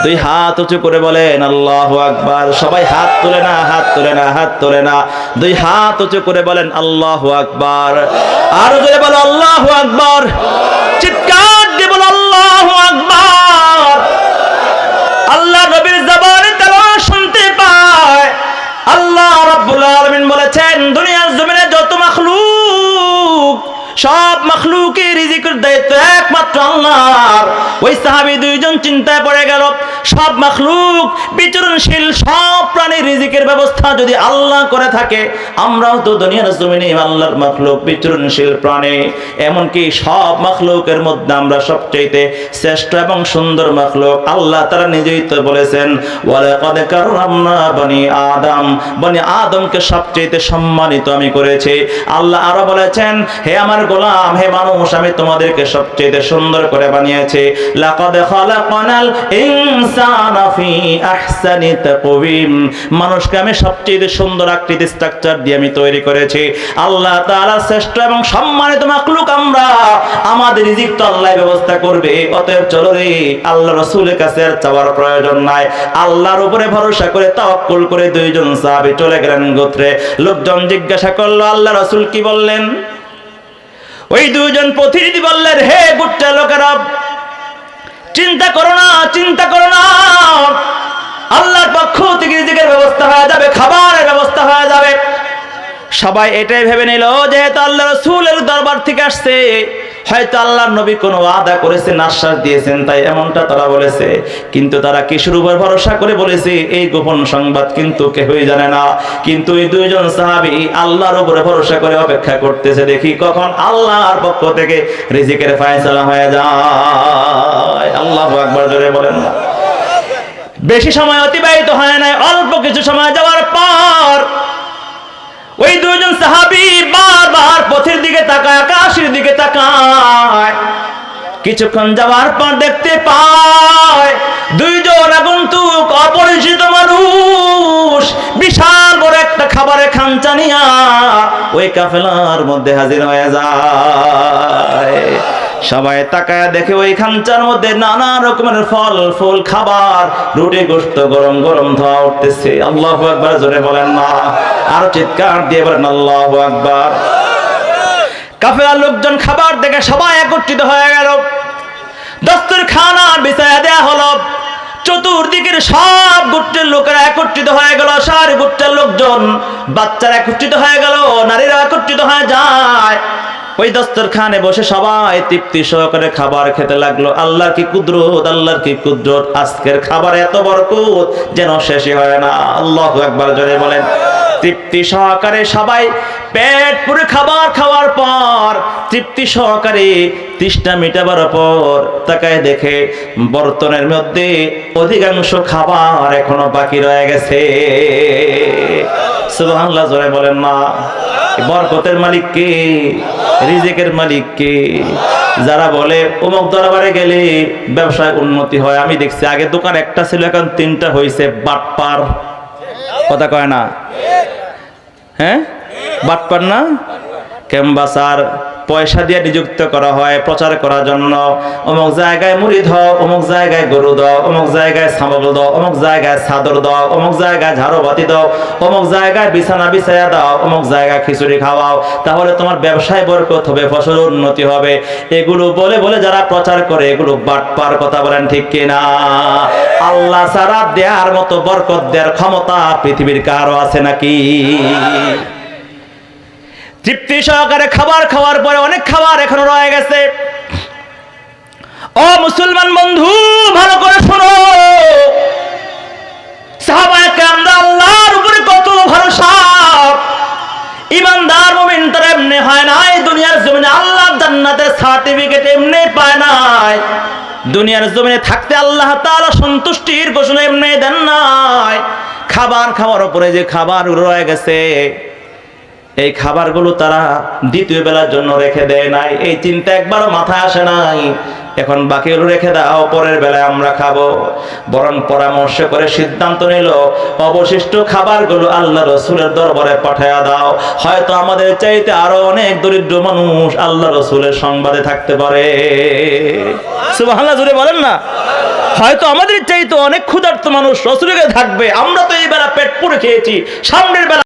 [SPEAKER 1] দুই হাত উঁচু করে বলেন আল্লাহু আকবার। সবাই হাত তোলে না, হাত তোলে না, হাত তোলে না। দুই হাত উঁচু করে বলেন আল্লাহু আকবার। আর জোরে বলো আল্লাহু আকবার। চিৎকার দিয়ে বলো আল্লাহু আকবার। আল্লাহ নবীর জবানে তেলাওয়াত শুনতে পায়। আল্লাহ রাব্বুল আলামিন বলেছেন, দুনিয়ার জমিনে যত মাখলুক, সব মাখলুকের রিজিকের দায়িত্ব একমাত্র আল্লাহর। ওই সাহাবী দুইজন চিন্তায় পড়ে গেল, সব মাখলুক বিচরণশীল সব প্রাণীর রিজিকের ব্যবস্থা যদি আল্লাহ করে থাকে, আমরাও তো দুনিয়ার জমিনে আল্লাহর মাখলুক, বিচরণশীল প্রাণী। এমনকি সব মাখলুকের মধ্যে আমরা সবচেয়ে শ্রেষ্ঠ এবং সুন্দর মাখলুক। আল্লাহ তারা নিজেই তো বলেছেন, ওয়ালাকাদ কাররামনা বনি আদম, বনি আদমকে সবচেয়ে সম্মানিত আমি করেছি। আল্লাহ আরো বলেছেন, হে আমার গোলাম, হে মানুষ, আমি তোমাদেরকে সবচেয়ে সুন্দর করে বানিয়েছি। লাকাদ খালাকনাল ইনসানা ফি আহসানি তাকওয়িম, মানুষকে আমি সবচেয়ে সুন্দর আকৃতি স্ট্রাকচার দিয়ে আমি তৈরি করেছি। আল্লাহ তাআলা শ্রেষ্ঠ এবং সম্মানিত মাখলুক আমরা, আমাদের রিজিক তো আল্লাহ ব্যবস্থা করবে। অতএব চলো রে, আল্লাহ রাসূলের কাছে আর চাওয়ার প্রয়োজন নাই। আল্লাহর উপরে ভরসা করে তাওয়াক্কুল করে দুইজন সাহাবী চলে গেলেন গোত্রে। লোকজন জিজ্ঞাসা করলো, আল্লাহ রাসূল কি বললেন? ওই দুইজন প্রতিনিধি বললেন, হে গোত্রের লোকেরা, চিন্তা করো না, চিন্তা করো না, আল্লাহর পক্ষ থেকে রিজিকের ব্যবস্থা হয়ে যাবে, খাবারের ব্যবস্থা হয়ে যাবে। সবাই এটাই ভেবে নিল, যেহেতু আল্লাহ রাসূলের দরবার থেকে আসছে, হয়তো আল্লাহর নবী কোনো ওয়াদা করেছেন, আশ্বাস দিয়েছেন, তাই এমনটা তারা বলেছে। কিন্তু তারা কিসের উপর ভরসা করে বলেছে এই গোপন সংবাদ কিন্তু কেউই জানে না। কিন্তু এই দুইজন সাহাবী আল্লাহর উপরে ভরসা করে অপেক্ষা করতেছে, দেখি কখন আল্লাহর পক্ষ থেকে রিজিকের ফয়সালা হয়ে যায়। আল্লাহু আকবার জোরে বলেন না। বেশি সময় অতিবাহিত হয় নাই, অল্প কিছু সময় যাওয়ার পর ওই দুইজন সাহাবী বারবার পথের দিকে তাকায়, আকাশের দিকে তাকায়। কিছুক্ষণ যাওয়ার পর দেখতে পায় দুইজন আগন্তুক অপরিচিত মানুষ বিশাল বড় একটা খাবারের খাঞ্চা নিয়া ওই কাফেলার মধ্যে হাজির হয়ে যায়। সবাই তাকায় দেখে ওই খাঞ্চার মধ্যে নানা রকমের ফল ফুল খাবার, রুটি গোশত গরম গরম ধোয়া উঠতেছে। আল্লাহু আকবার জোরে বলেন না, আর চিৎকার দিয়ে বলেন আল্লাহু আকবার। কাফেলার লোকজন খাবার দেখে সবাই একত্রিত হয়ে গেল। দস্তরখানা বিছায়া দেয়া হলো, চতুর্দিকের সব গোত্রের লোকেরা একত্রিত হয়ে গেল। সারি গোত্রের লোকজন, বাচ্চারা একত্রিত হয়ে গেল, নারীরা একত্রিত হয়ে যায়। ওই দস্তরখানে বসে সবাই তৃপ্তি সহকারে খাবার খেতে লাগলো। আল্লাহর কি কুদরত, আল্লাহর কি কুদরত, আজকের খাবার এত বরকত যেন শেষই হয় না। আল্লাহু আকবার জোরে বলেন। তৃপ্তি সহকারে সবাই পেট পুরে খাবার খাওয়ার পর তৃপ্তি সহকারে তৃষ্ণা মিটাবার পর তাকায় দেখে বর্তনের মধ্যে অধিকাংশ খাবার এখনো বাকি রয়ে গেছে। সুবহানাল্লাহ জোরে বলেন না। বরকতের মালিক কে? রিজিকের মালিক কে? যারা বলে অমুক দরবারে গেলে ব্যবসায় উন্নতি হয়, আমি দেখছি আগে দোকান একটা ছিল এখন তিনটা হয়েছে। বাটপার কথা কয় না? হ্যাঁ, বাটপার না? ক্যাম্বাসার পয়সা দিয়ে নিযুক্ত করা হয় প্রচার করার জন্য। অমুক জায়গায় মুড়ি দাও, অমুক জায়গায় গরু দাও, অমুক জায়গায় ছাগল দাও, অমুক জায়গায় চাদর দাও, অমুক জায়গায় ঝাড়ুবাতি দাও, অমুক জায়গায় বিছানা বিছায়া দাও, অমুক জায়গায় খিচুড়ি খাওয়াও, তাহলে তোমার ব্যবসায় বরকত হবে, ফসল উন্নতি হবে। এগুলো বলে বলে যারা প্রচার করে এগুলো বাটপার। কথা বলেন ঠিক কিনা? আল্লাহ ছাড়া দেওয়ার মতো বরকত দেওয়ার ক্ষমতা পৃথিবীর কারো আছে নাকি? তৃপ্তি সহকারে খাবার খাওয়ার পরে অনেক খাবার এখনো রয়ে গেছে। ও মুসলমান বন্ধু, ভালো করে শোনো, সাহাবায়ে কেরামরা আল্লাহর উপরে কত ভরসা। ইমানদার মুমিন তারা এমনি হয় না, এই দুনিয়ার জমিনে আল্লাহ সার্টিফিকেট এমনি পায় নাই, দুনিয়ার জমিনে থাকতে আল্লাহ তাআলা সন্তুষ্টির ঘোষণা এমনি দেন নাই। খাবার খাওয়ার উপরে যে খাবার রয়ে গেছে, এই খাবারগুলো তারা দ্বিতীয় বেলার জন্য রেখে দেয় নাই, এই চিন্তা একবারও মাথায় আসে নাই। এখন বাকিগুলো রেখে দাও, পরের বেলায় আমরা খাবো। বরং পরামর্শ করে সিদ্ধান্ত নিল অবশিষ্ট খাবারগুলো আল্লাহ রসুলের দরবারে পাঠায়া দাও। হয়তো আমাদের চাইতে আরো অনেক দরিদ্র মানুষ আল্লাহ রসুলের সংবাদে থাকতে পারে। সুবহানাল্লাহ, জোরে বলেন না। হয়তো আমাদের চাইতে অনেক ক্ষুধার্ত মানুষ রসুলের কাছে থাকবে। আমরা তো এই বেলা পেট পুরে খেয়েছি, সামনের বেলা